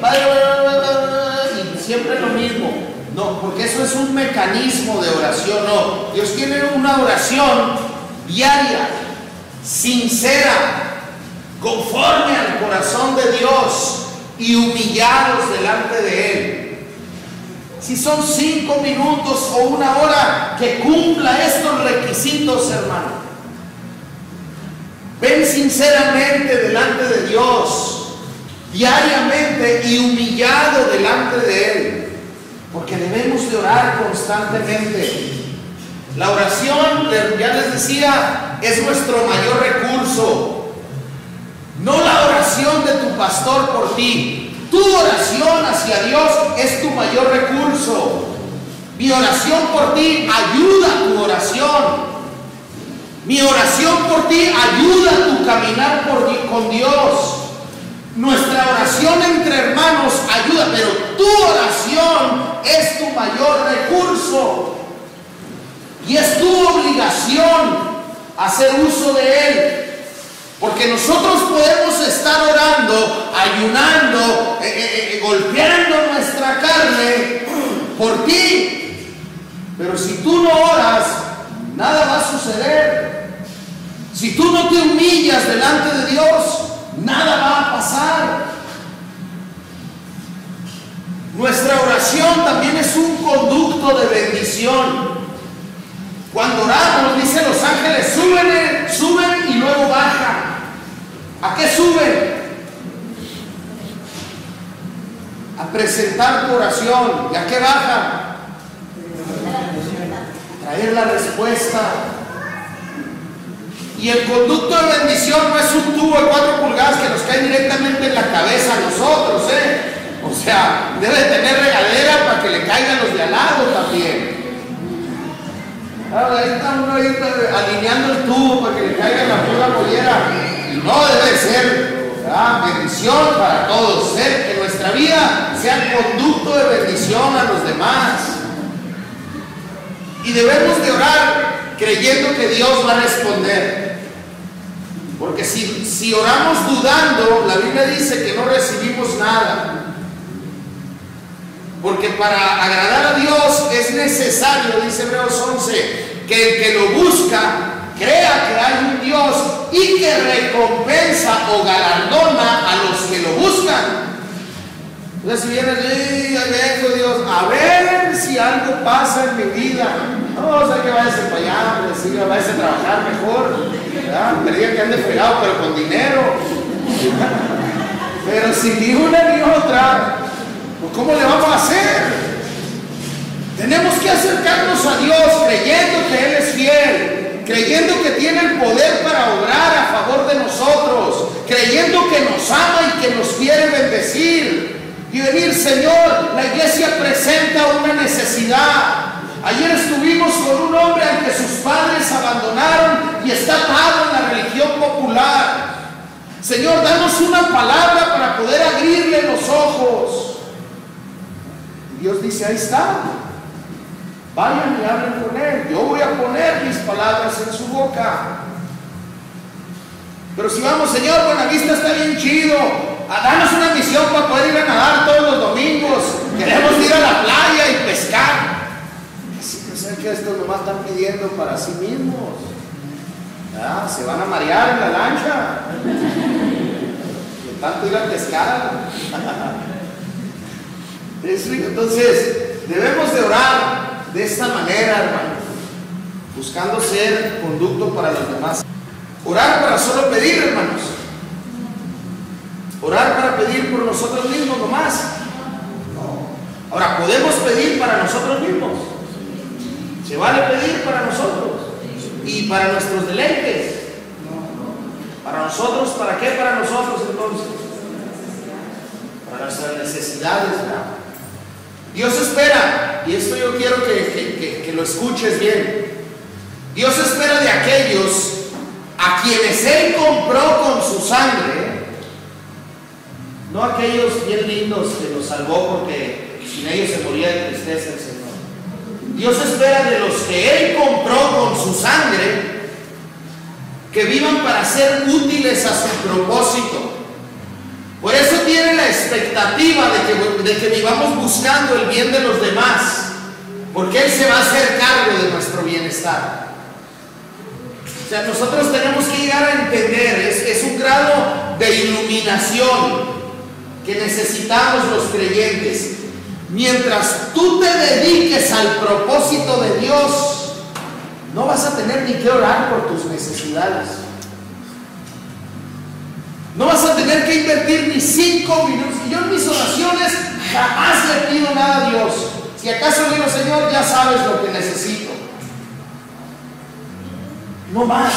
[SPEAKER 1] siempre lo mismo. No, porque eso es un mecanismo de oración. No, Dios tiene una oración diaria, sincera, conforme al corazón de Dios y humillados delante de Él. Si son 5 minutos o 1 hora, que cumpla estos requisitos, hermano. Ven sinceramente delante de Dios, diariamente y humillado delante de Él, porque debemos de orar constantemente. La oración, ya les decía, es nuestro mayor recurso. No la oración de tu pastor por ti. Tu oración hacia Dios es tu mayor recurso. Mi oración por ti ayuda a tu oración. Mi oración por ti ayuda a tu caminar con Dios. Nuestra oración entre hermanos ayuda, pero tu oración es tu mayor recurso. Y es tu obligación hacer uso de él. Porque nosotros podemos estar orando, ayunando, golpeando nuestra carne por ti. Pero si tú no oras, nada va a suceder. Si tú no te humillas delante de Dios, nada va a pasar. Nuestra oración también es un conducto de bendición. Cuando oramos, dicen los ángeles, suben y luego bajan. ¿A qué suben? A presentar tu oración. ¿Y a qué bajan? Traer la respuesta. Y el conducto de bendición no es un tubo de 4 pulgadas que nos cae directamente en la cabeza a nosotros, O sea, debe tener regadera para que le caigan los de al lado también. Ahí está uno ahí alineando el tubo para que le caiga la pura mollera. Y no debe ser bendición para todos, que nuestra vida sea conducto de bendición a los demás. Y debemos de orar creyendo que Dios va a responder. Porque si oramos dudando, la Biblia dice que no recibimos nada. Porque para agradar a Dios es necesario, dice Hebreos 11, que el que lo busca crea que hay un Dios y que recompensa o galardona a los que lo buscan. Entonces si vienes, Dios, a ver si algo pasa en mi vida. No, o sea que vayas para allá, vayas a trabajar mejor. Perdía que ande fregado, pero con dinero. Pero si ni una ni otra, ¿cómo le vamos a hacer? Tenemos que acercarnos a Dios creyendo que Él es fiel, creyendo que tiene el poder para obrar a favor de nosotros, creyendo que nos ama y que nos quiere bendecir. Y venir, Señor, la iglesia presenta una necesidad. Ayer estuvimos con un hombre al que sus padres abandonaron y está atado en la religión popular. Señor, danos una palabra para poder abrirle los ojos. Dios dice, ahí está, vayan y hablen con él, yo voy a poner mis palabras en su boca. Pero si vamos, Señor, Buenavista está bien chido, danos una misión para poder ir a nadar todos los domingos, queremos ir a la playa y pescar. Así que sé que esto nomás están pidiendo para sí mismos. Se van a marear en la lancha de tanto ir a pescar. Entonces, debemos de orar de esta manera, hermano, buscando ser conducto para los demás. Orar para solo pedir, hermanos. Orar para pedir por nosotros mismos nomás. No. Ahora, ¿podemos pedir para nosotros mismos? ¿Se vale pedir para nosotros? ¿Y para nuestros deleites? ¿Para nosotros? ¿Para qué para nosotros entonces? Para nuestras necesidades, ¿verdad? Dios espera, y esto yo quiero que lo escuches bien. Dios espera de aquellos a quienes Él compró con su sangre, no aquellos bien lindos que los salvó porque sin ellos se moría de tristeza el Señor. Dios espera de los que Él compró con su sangre que vivan para ser útiles a su propósito. Por eso tiene la expectativa de que vivamos buscando el bien de los demás, porque Él se va a hacer cargo de nuestro bienestar. O sea, nosotros tenemos que llegar a entender, es un grado de iluminación que necesitamos los creyentes. Mientras tú te dediques al propósito de Dios, no vas a tener ni que orar por tus necesidades. No vas a tener que invertir ni 5 minutos. Y yo en mis oraciones jamás le pido nada a Dios. Si acaso digo, Señor, ya sabes lo que necesito. No más.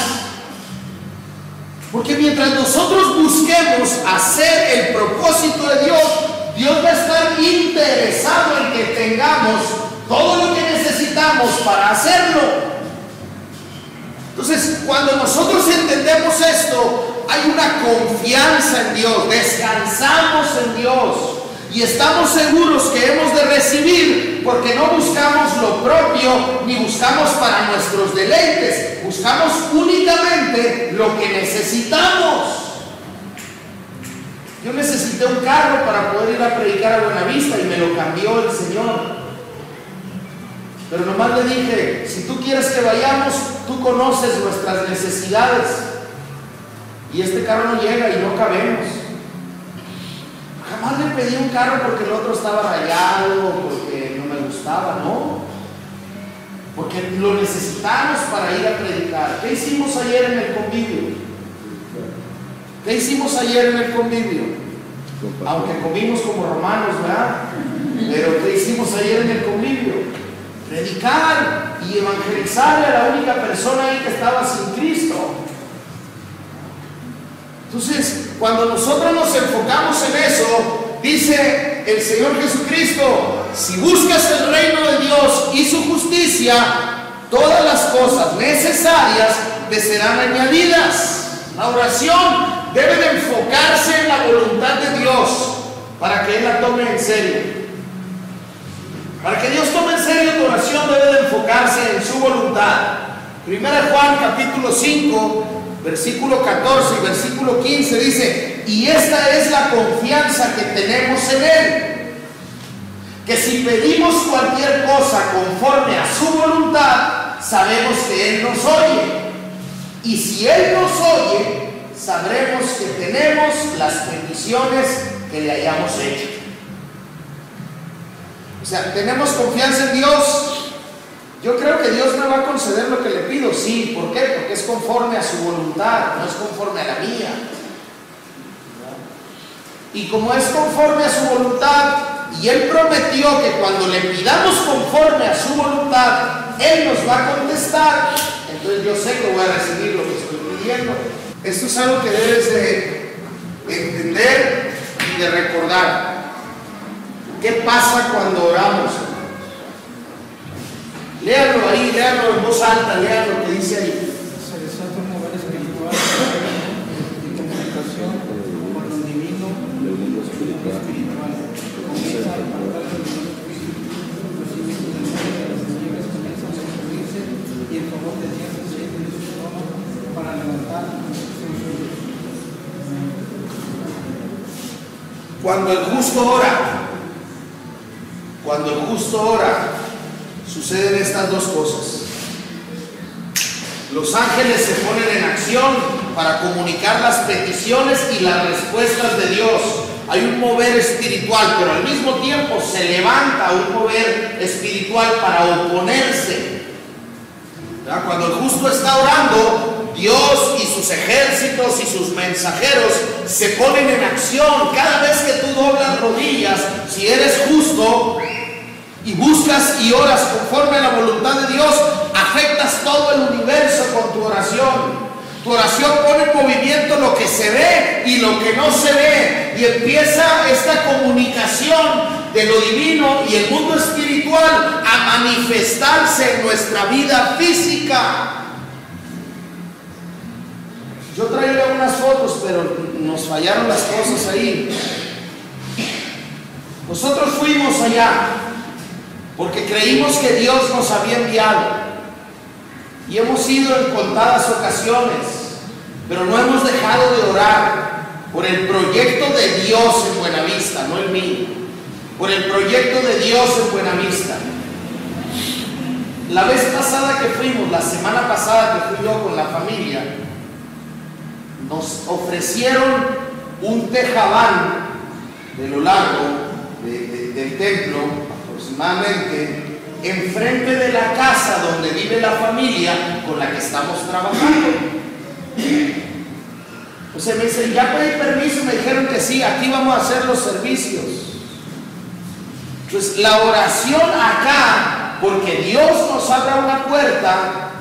[SPEAKER 1] Porque mientras nosotros busquemos hacer el propósito de Dios, Dios va a estar interesado en que tengamos todo lo que necesitamos para hacerlo. Entonces, cuando nosotros entendemos esto, hay una confianza en Dios, descansamos en Dios y estamos seguros que hemos de recibir, porque no buscamos lo propio ni buscamos para nuestros deleites, buscamos únicamente lo que necesitamos. Yo necesité un carro para poder ir a predicar a Buenavista y me lo cambió el Señor. Pero nomás le dije, si tú quieres que vayamos, tú conoces nuestras necesidades. Y este carro no llega y no cabemos. Jamás le pedí un carro porque el otro estaba rayado, porque no me gustaba, no. Porque lo necesitamos para ir a predicar. ¿Qué hicimos ayer en el convivio? ¿Qué hicimos ayer en el convivio? Aunque comimos como romanos, ¿verdad? Pero ¿qué hicimos ayer en el convivio? Predicar y evangelizar a la única persona ahí que estaba sin Cristo. Entonces, cuando nosotros nos enfocamos en eso, dice el Señor Jesucristo, si buscas el reino de Dios y su justicia, todas las cosas necesarias te serán añadidas. La oración debe de enfocarse en la voluntad de Dios para que Él la tome en serio. Para que Dios tome en serio tu oración, debe de enfocarse en su voluntad. 1 Juan capítulo 5, versículo 14 y versículo 15 dice, y esta es la confianza que tenemos en Él, que si pedimos cualquier cosa conforme a su voluntad, sabemos que Él nos oye. Y si Él nos oye, sabremos que tenemos las peticiones que le hayamos hecho. O sea, ¿tenemos confianza en Dios? Yo creo que Dios me va a conceder lo que le pido, sí. ¿Por qué? Porque es conforme a su voluntad, no es conforme a la mía. Y como es conforme a su voluntad, y Él prometió que cuando le pidamos conforme a su voluntad, Él nos va a contestar, entonces yo sé que voy a recibir lo que estoy pidiendo. Esto es algo que debes de entender y de recordar. ¿Qué pasa cuando oramos? Léanlo ahí, léanlo en voz alta, lean lo que dice ahí.
[SPEAKER 2] Se desata un mover espiritual de comunicación con lo divino y lo espiritual. Comienza a apartar los procedimientos del mundo de las tinieblas comienzan a construirse y el favor de Dios se siente en su trono para levantar sus sueños.
[SPEAKER 1] Cuando el justo ora, suceden estas dos cosas. Los ángeles se ponen en acción para comunicar las peticiones y las respuestas de Dios. Hay un mover espiritual, pero al mismo tiempo se levanta un mover espiritual para oponerse. ¿Verdad? Cuando el justo está orando, Dios y sus ejércitos y sus mensajeros se ponen en acción. Cada vez que tú doblas rodillas, si eres justo y buscas y oras conforme a la voluntad de Dios, afectas todo el universo con tu oración. Tu oración pone en movimiento lo que se ve y lo que no se ve, y empieza esta comunicación de lo divino y el mundo espiritual a manifestarse en nuestra vida física. Yo traía unas fotos, pero nos fallaron las cosas ahí. Nosotros fuimos allá porque creímos que Dios nos había enviado, y hemos ido en contadas ocasiones. pero no hemos dejado de orar por el proyecto de Dios en Buenavista, no el mío, por el proyecto de Dios en Buenavista. La vez pasada que fuimos, la semana pasada que fui yo con la familia, nos ofrecieron un tejabán de lo largo del templo, aproximadamente, enfrente de la casa donde vive la familia con la que estamos trabajando. Entonces me dicen, ya pedí permiso, me dijeron que sí, aquí vamos a hacer los servicios. Entonces la oración acá, porque Dios nos abra una puerta,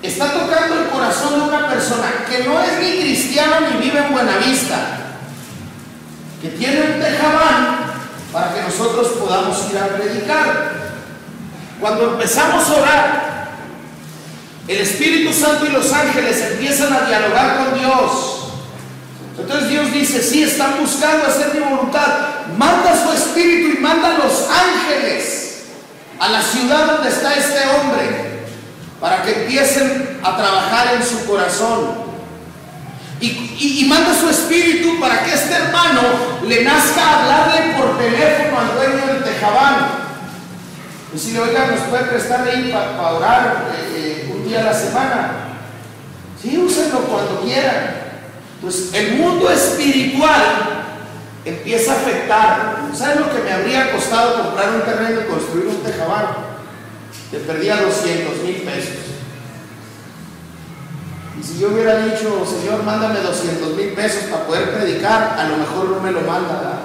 [SPEAKER 1] está tocando el corazón de una persona que no es ni cristiano ni vive en Buenavista, que tiene un tejabán para que nosotros podamos ir a predicar. Cuando empezamos a orar, el Espíritu Santo y los ángeles empiezan a dialogar con Dios. Entonces Dios dice, sí, están buscando hacer mi voluntad, manda su Espíritu y manda a los ángeles a la ciudad donde está este hombre, para que empiecen a trabajar en su corazón. Y manda su Espíritu para que este hermano le nazca hablarle por teléfono al dueño del tejabán. Y si le oigan, ¿nos puede prestar ahí para orar un día a la semana? Sí, úsenlo cuando quieran. Pues el mundo espiritual empieza a afectar. ¿Saben lo que me habría costado comprar un terreno y construir un tejabán? Le perdía 200,000 pesos. Y si yo hubiera dicho, Señor, mándame 200,000 pesos para poder predicar, a lo mejor no me lo manda, ¿verdad?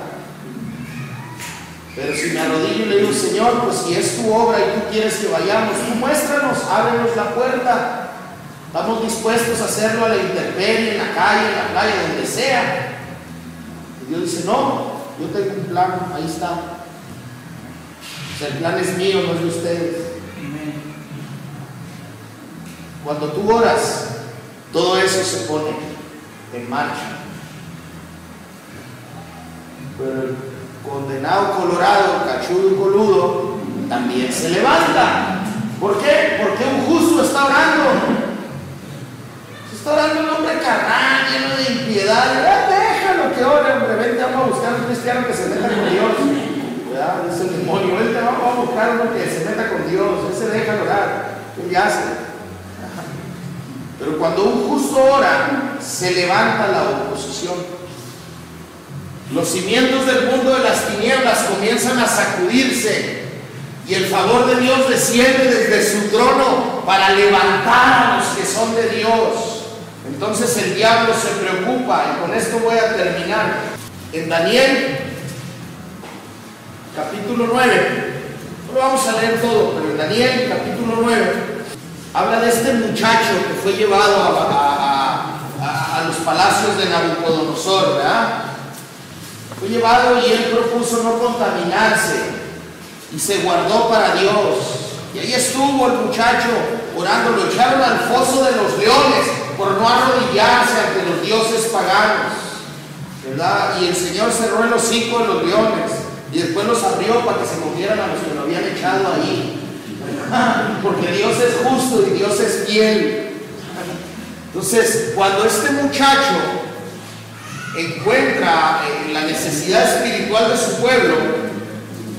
[SPEAKER 1] Pero si me arrodillo y le digo, Señor, pues si es tu obra y tú quieres que vayamos, tú muéstranos, ábrenos la puerta. Estamos dispuestos a hacerlo a la intemperie, en la calle, en la playa, donde sea. Y Dios dice, no, yo tengo un plan, ahí está. O sea, el plan es mío, no es de ustedes. Cuando tú oras, todo eso se pone en marcha. Pero el condenado colorado, cachudo y coludo, también se levanta. ¿Por qué? Porque un justo está orando. Está orando un hombre carnal, lleno de impiedad. Déjalo que ore, hombre. Vente, vamos a buscar un cristiano que se meta con Dios. ¿Verdad? Dice el demonio. Vente, vamos a buscar uno que se meta con Dios. Él se deja orar. Él ya hace. Pero cuando un justo ora, se levanta la oposición. Los cimientos del mundo de las tinieblas comienzan a sacudirse. Y el favor de Dios desciende desde su trono para levantar a los que son de Dios. Entonces el diablo se preocupa, y con esto voy a terminar. En Daniel, capítulo 9, no lo vamos a leer todo, pero en Daniel, capítulo 9, habla de este muchacho que fue llevado a los palacios de Nabucodonosor, ¿verdad? Fue llevado y él propuso no contaminarse y se guardó para Dios. Y ahí estuvo el muchacho orando, lo echaron al foso de los leones por no arrodillarse ante los dioses paganos, ¿verdad? Y el Señor cerró el hocico de los leones y después los abrió para que se comieran a los que lo habían echado ahí. Porque Dios es justo y Dios es fiel. Entonces, cuando este muchacho encuentra la necesidad espiritual de su pueblo,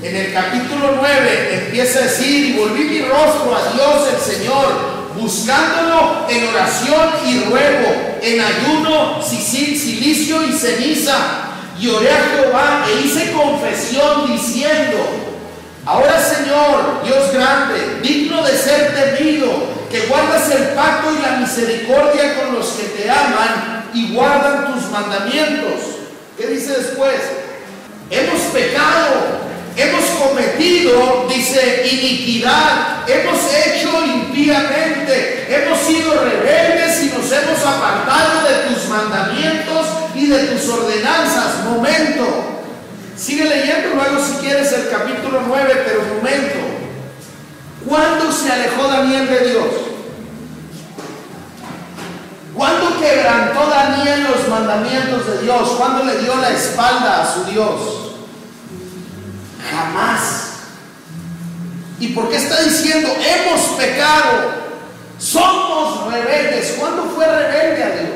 [SPEAKER 1] en el capítulo 9 empieza a decir, y volví mi rostro a Dios el Señor, buscándolo en oración y ruego, en ayuno, silicio y ceniza, y oré a Jehová e hice confesión diciendo, ahora Señor, Dios grande, digno de ser temido, que guardas el pacto y la misericordia con los que te aman y guardan tus mandamientos. ¿Qué dice después? Hemos pecado, hemos cometido, dice, iniquidad, hemos hecho impíamente, hemos sido rebeldes y nos hemos apartado de tus mandamientos y de tus ordenanzas. Momento. Sigue leyendo luego si quieres el capítulo 9, pero momento. ¿Cuándo se alejó Daniel de Dios? ¿Cuándo quebrantó Daniel los mandamientos de Dios? ¿Cuándo le dio la espalda a su Dios? Jamás. ¿Y por qué está diciendo hemos pecado? Somos rebeldes. ¿Cuándo fue rebelde a Dios?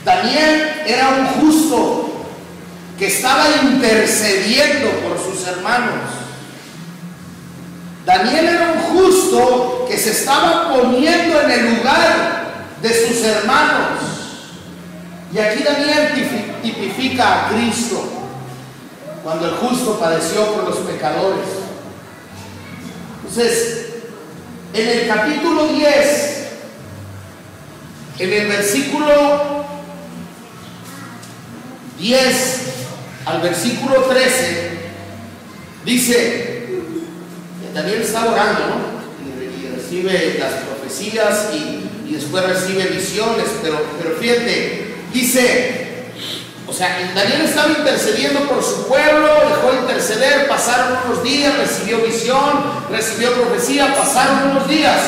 [SPEAKER 1] Daniel era un justo que estaba intercediendo por sus hermanos. Daniel era un justo que se estaba poniendo en el lugar de sus hermanos. Y aquí Daniel tipifica a Cristo cuando el justo padeció por los pecadores. Entonces, en el capítulo 10, en el versículo 10 al versículo 13, dice, Daniel está orando, ¿no? Y recibe las profecías y después recibe visiones, pero fíjate, dice, o sea, Daniel estaba intercediendo por su pueblo, dejó de interceder, pasaron unos días, recibió visión, recibió profecía, pasaron unos días,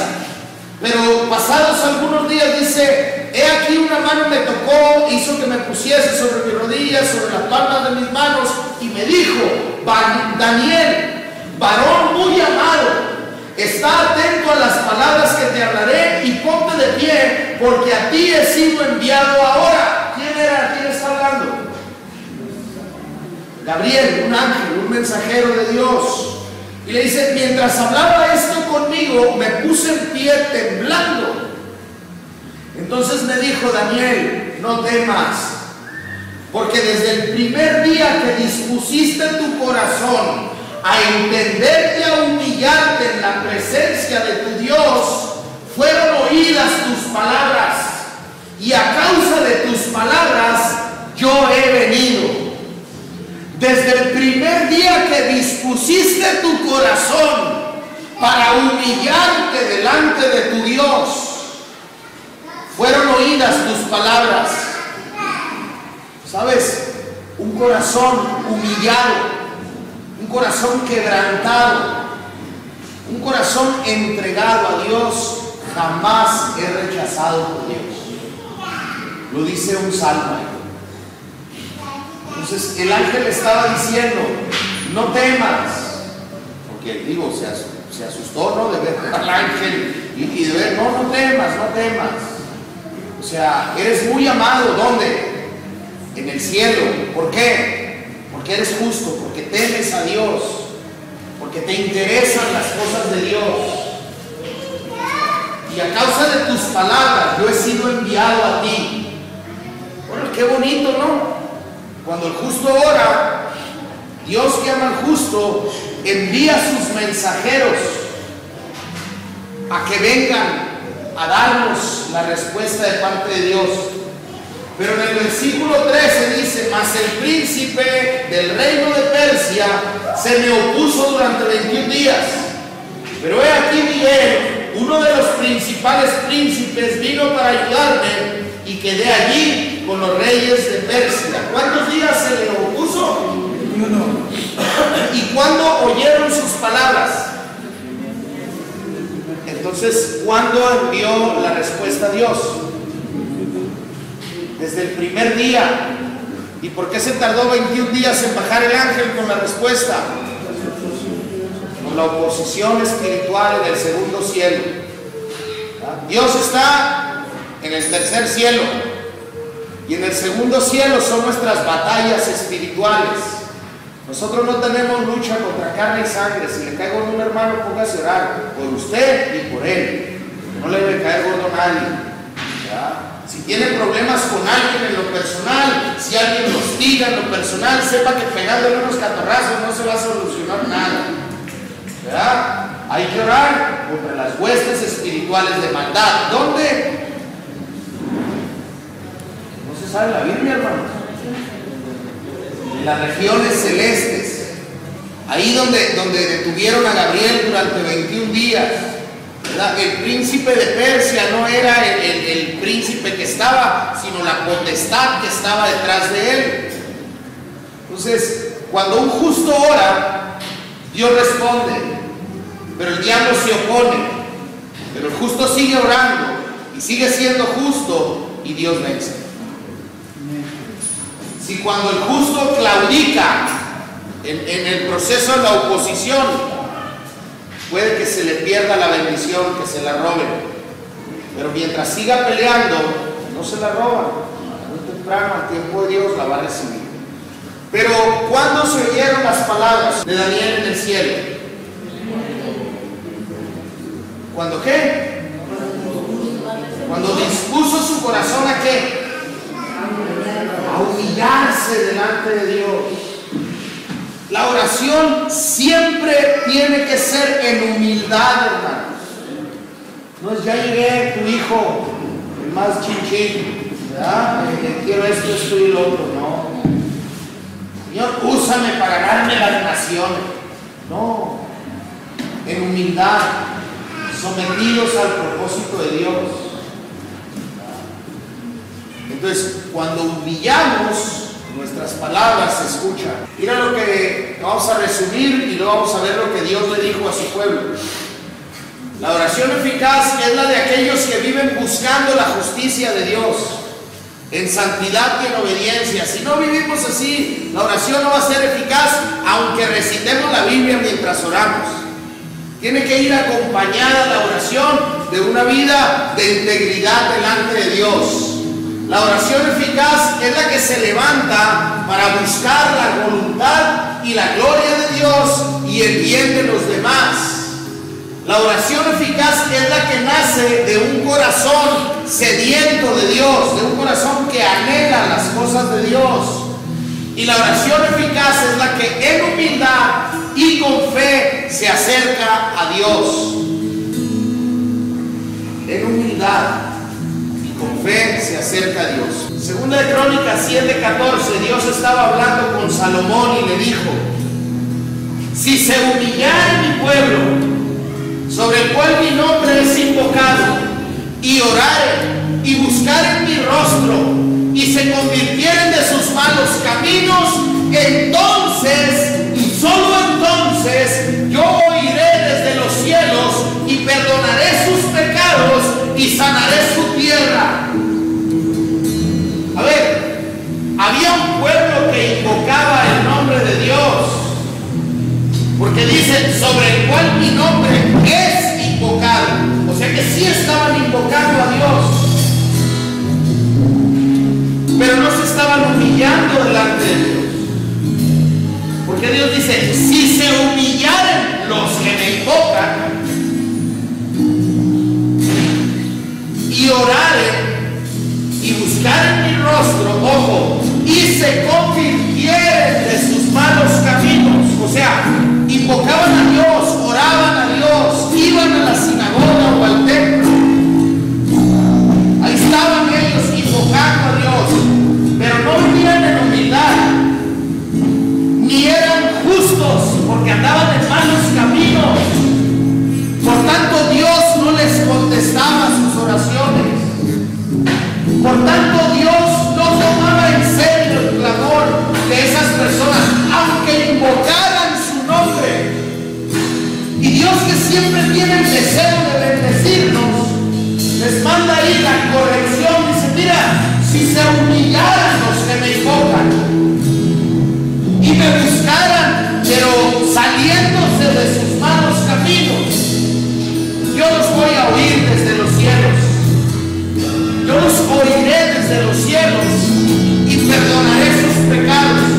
[SPEAKER 1] pero pasados algunos días dice, he aquí una mano me tocó, hizo que me pusiese sobre mis rodillas, sobre las palmas de mis manos, y me dijo, Daniel, varón muy amado, está atento a las palabras que te hablaré y ponte de pie, porque a ti he sido enviado ahora. ¿Quién era? ¿Quién está hablando? Gabriel, un ángel, un mensajero de Dios. Y le dice, mientras hablaba esto conmigo, me puse en pie temblando. Entonces me dijo, Daniel, no temas, porque desde el primer día que dispusiste tu corazón a entender y a humillarte en la presencia de tu Dios, fueron oídas tus palabras, y a causa de tus palabras yo he venido. Desde el primer día que dispusiste tu corazón para humillarte delante de tu Dios, fueron oídas tus palabras. ¿Sabes? Un corazón humillado, un corazón quebrantado, un corazón entregado a Dios, jamás es rechazado por Dios. Lo dice un salmo. Entonces el ángel estaba diciendo, no temas, porque digo, se asustó, ¿no? De ver al ángel y de ver, no temas, no temas. O sea, eres muy amado, ¿dónde? En el cielo. ¿Por qué? Porque eres justo, porque temes a Dios, porque te interesan las cosas de Dios. Y a causa de tus palabras yo he sido enviado a ti. Bueno, qué bonito, ¿no? Cuando el justo ora, Dios que ama al justo envía a sus mensajeros a que vengan a darnos la respuesta de parte de Dios. Pero en el versículo 13 dice, mas el príncipe del reino de Persia se me opuso durante 21 días. Pero he aquí Miguel, uno de los principales príncipes, vino para ayudarme y quedé allí con los reyes de Persia. ¿Cuántos días se le opuso? 21. ¿Y cuándo oyeron sus palabras? Entonces, ¿cuándo envió la respuesta a Dios? Desde el primer día. ¿Y por qué se tardó 21 días en bajar el ángel con la respuesta? Por la oposición espiritual en el segundo cielo. Dios está en el tercer cielo, y en el segundo cielo son nuestras batallas espirituales. Nosotros no tenemos lucha contra carne y sangre. Si le cae gordo a un hermano, póngase a orar por usted y por él. No le debe caer gordo a nadie. ¿Ya? Si tiene problemas con alguien en lo personal, si alguien lo hostiga en lo personal, sepa que pegándole unos catorrazos no se va a solucionar nada. ¿Ya? Hay que orar contra las huestes espirituales de maldad. ¿Dónde? No se sabe la Biblia, hermanos. En las regiones celestes, ahí donde detuvieron a Gabriel durante 21 días, ¿verdad? El príncipe de Persia no era el príncipe que estaba, sino la potestad que estaba detrás de él. Entonces, cuando un justo ora, Dios responde, pero el diablo se opone. Pero el justo sigue orando y sigue siendo justo, y Dios vence. Si cuando el justo claudica en el proceso de la oposición, puede que se le pierda la bendición, que se la roben. Pero mientras siga peleando, no se la roban. No te temprano, al tiempo de Dios, la va a recibir. Pero ¿cuándo se oyeron las palabras de Daniel en el cielo? ¿Cuándo qué? Cuando dispuso su corazón ¿a qué? A humillarse delante de Dios. La oración siempre tiene que ser en humildad, hermanos. No es ya llegué, tu hijo, el más chinchín, ¿verdad? Quiero esto y lo otro. No. Señor, úsame para darme las naciones. No. En humildad, sometidos al propósito de Dios. Entonces, cuando humillamos, nuestras palabras se escuchan. Mira lo que vamos a resumir y luego vamos a ver lo que Dios le dijo a su pueblo. La oración eficaz es la de aquellos que viven buscando la justicia de Dios en santidad y en obediencia. Si no vivimos así, la oración no va a ser eficaz, aunque recitemos la Biblia mientras oramos. Tiene que ir acompañada la oración de una vida de integridad delante de Dios. La oración eficaz es la que se levanta para buscar la voluntad y la gloria de Dios y el bien de los demás. La oración eficaz es la que nace de un corazón sediento de Dios, de un corazón que anhela las cosas de Dios. Y la oración eficaz es la que en humildad y con fe se acerca a Dios. En humildad con fe se acerca a Dios. Segunda de Crónicas 7:14, Dios estaba hablando con Salomón y le dijo: si se humillara mi pueblo, sobre el cual mi nombre es invocado, y orare y buscaren mi rostro, y se convirtieren de sus malos caminos, entonces, y solo entonces, yo oiré desde los cielos y perdonaré sus pecados y sanaré su tierra. A ver, había un pueblo que invocaba el nombre de Dios, porque dicen sobre el cual mi nombre es invocado. O sea que sí estaban invocando a Dios, pero no se estaban humillando delante de Dios. Porque Dios dice: si se humillaren los que me invocan y oraren y buscaren mi rostro, ojo, y se convirtieren de sus malos caminos, o sea, invocaban a Dios, oraban a Dios, iban a la sinagoga o al templo, ahí estaban ellos invocando a Dios, pero no vivían en humildad, ni eran justos, porque andaban en malos caminos. Por tanto, Dios no les contestaba sus oraciones. Por tanto, Dios no tomaba en serio el clamor de esas personas, aunque invocaran su nombre. Y Dios, que siempre tiene el deseo de bendecirnos, les manda ahí la corrección. Dice: mira, si se humillaran los que me invocan y me buscaran, pero saliéndose de sus malos caminos, yo los voy a oír desde los cielos. Yo los oiré desde los cielos y perdonaré sus pecados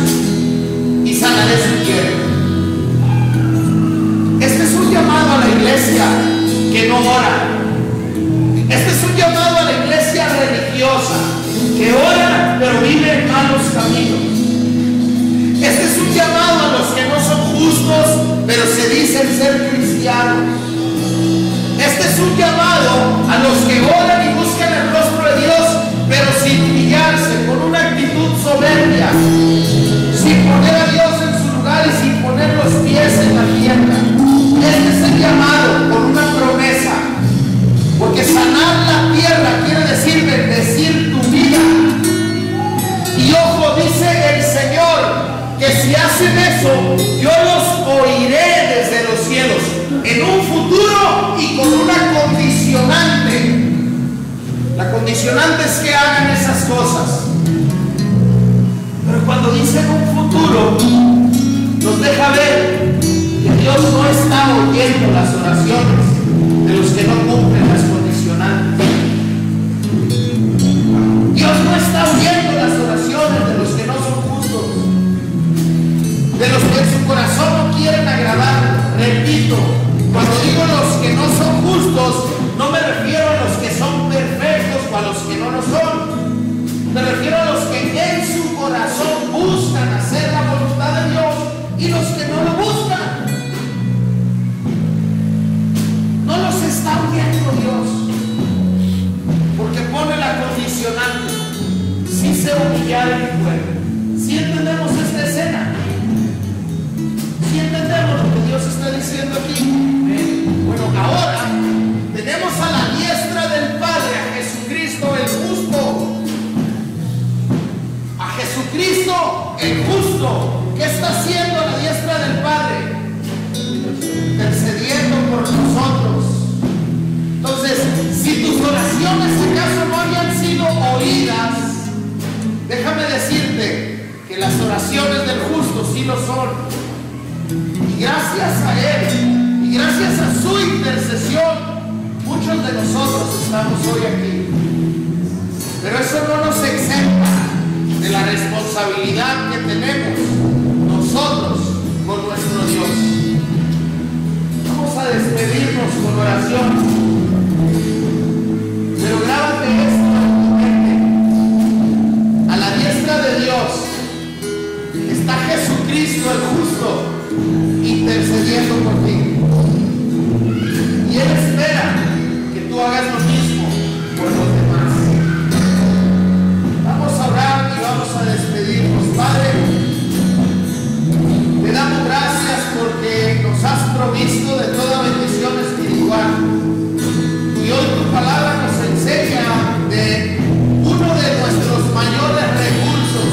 [SPEAKER 1] y sanaré su tierra. Este es un llamado a la iglesia que no ora. Este es un llamado a la iglesia religiosa que ora pero vive en malos caminos. Este es un llamado a los que no son justos pero se dicen ser cristianos. Este es un llamado a los que oran y buscan el rostro de Dios, pero sin humillarse, con una actitud soberbia, sin poner a Dios en su lugar y sin poner los pies en la tierra. Este es el llamado con una promesa, porque sanar la tierra quiere decir bendecir tu vida. Y ojo, dice el Señor, que si hacen eso, yo los oiré desde los cielos, en un futuro y con una condicionante. La condicionante es que hagan esas cosas. Pero cuando dice en un futuro, nos deja ver que Dios no está oyendo las oraciones de los que no cumplen las condicionantes. Dios no está oyendo las refiero a los que en su corazón buscan hacer la voluntad de Dios y los que no lo buscan. No los está viendo Dios, porque pone la condicionante: si se humillara mi pueblo. Si entendemos esta escena, si entendemos lo que Dios está diciendo aquí. Bueno, ahora tenemos a la diestra del Padre a Jesucristo el justo. A Jesucristo el justo. ¿Qué está haciendo a la diestra del Padre? Intercediendo por nosotros. Entonces, si tus oraciones acaso no habían sido oídas, déjame decirte que las oraciones del justo sí lo son. Y gracias a Él y gracias a su intercesión, muchos de nosotros estamos hoy aquí. Pero eso no nos exenta de la responsabilidad que tenemos nosotros con nuestro Dios. Vamos a despedirnos con oración. Pero grábate esto en tu mente: a la diestra de Dios está Jesucristo el justo, intercediendo por ti. Y Él espera que tú hagas lo mismo por los demás. Vamos a orar y vamos a despedirnos. Padre, te damos gracias porque nos has provisto de toda bendición espiritual. Y hoy tu palabra nos enseña de uno de nuestros mayores recursos.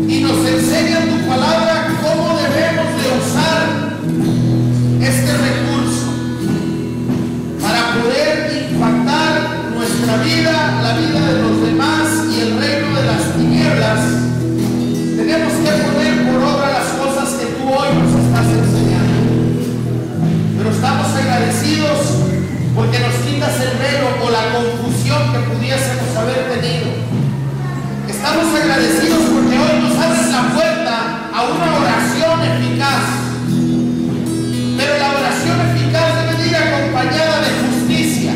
[SPEAKER 1] Y nos enseña tu palabra cómo debemos de usar este recurso para poder impactar nuestra vida, la vida de los demás y el reino de las tinieblas. Tenemos que poner por obra las cosas que tú hoy nos estás enseñando. Pero estamos agradecidos porque nos quitas el velo o la confusión que pudiésemos haber tenido. Estamos agradecidos porque hoy nos abres la puerta a una oración eficaz. Pero la oración eficaz debe ir acompañada de justicia.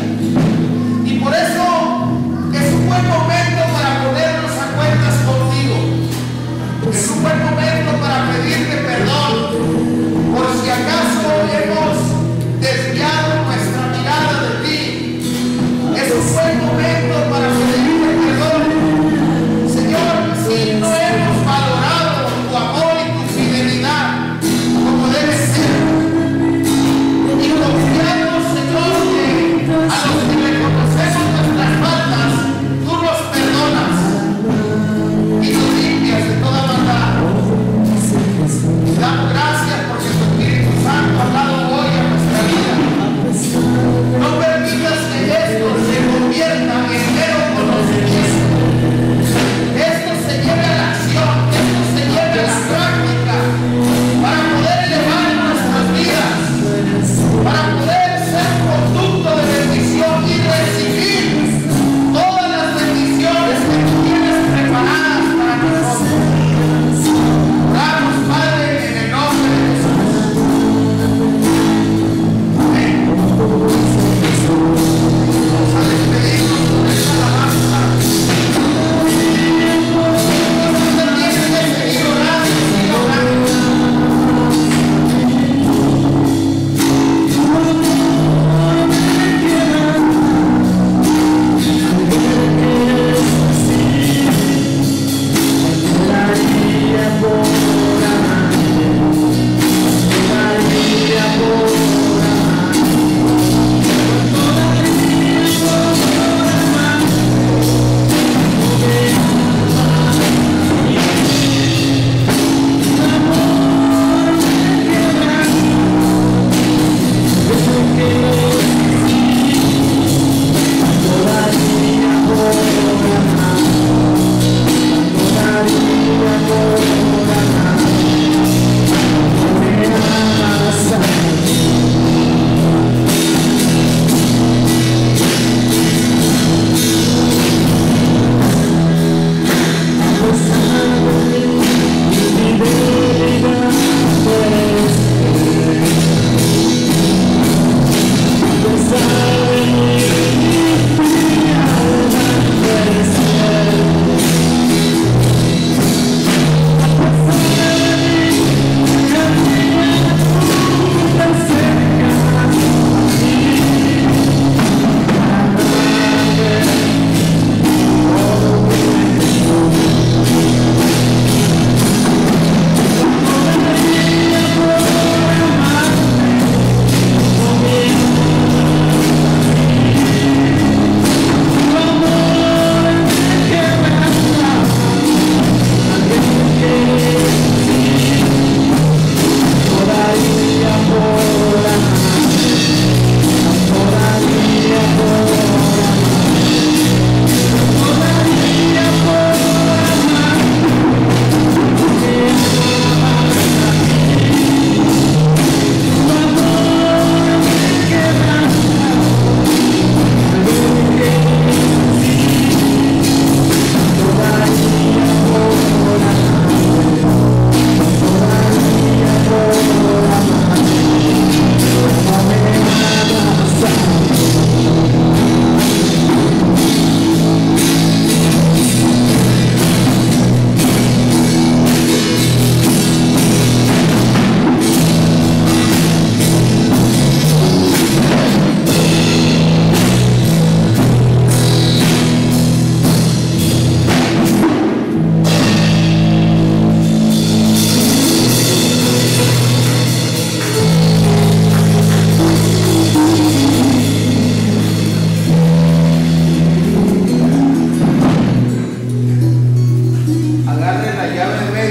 [SPEAKER 1] Y por eso es un buen momento para ponernos a cuentas contigo. Es un buen momento para pedirte perdón por si acaso hemos desviado nuestra mirada de ti. Es un buen momento para pedirte perdón, Señor, si no hemos valorado tu amor y tu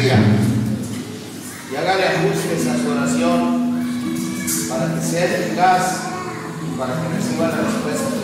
[SPEAKER 1] media y hágale ajustes a su oración para que sea eficaz y para que reciba la respuesta.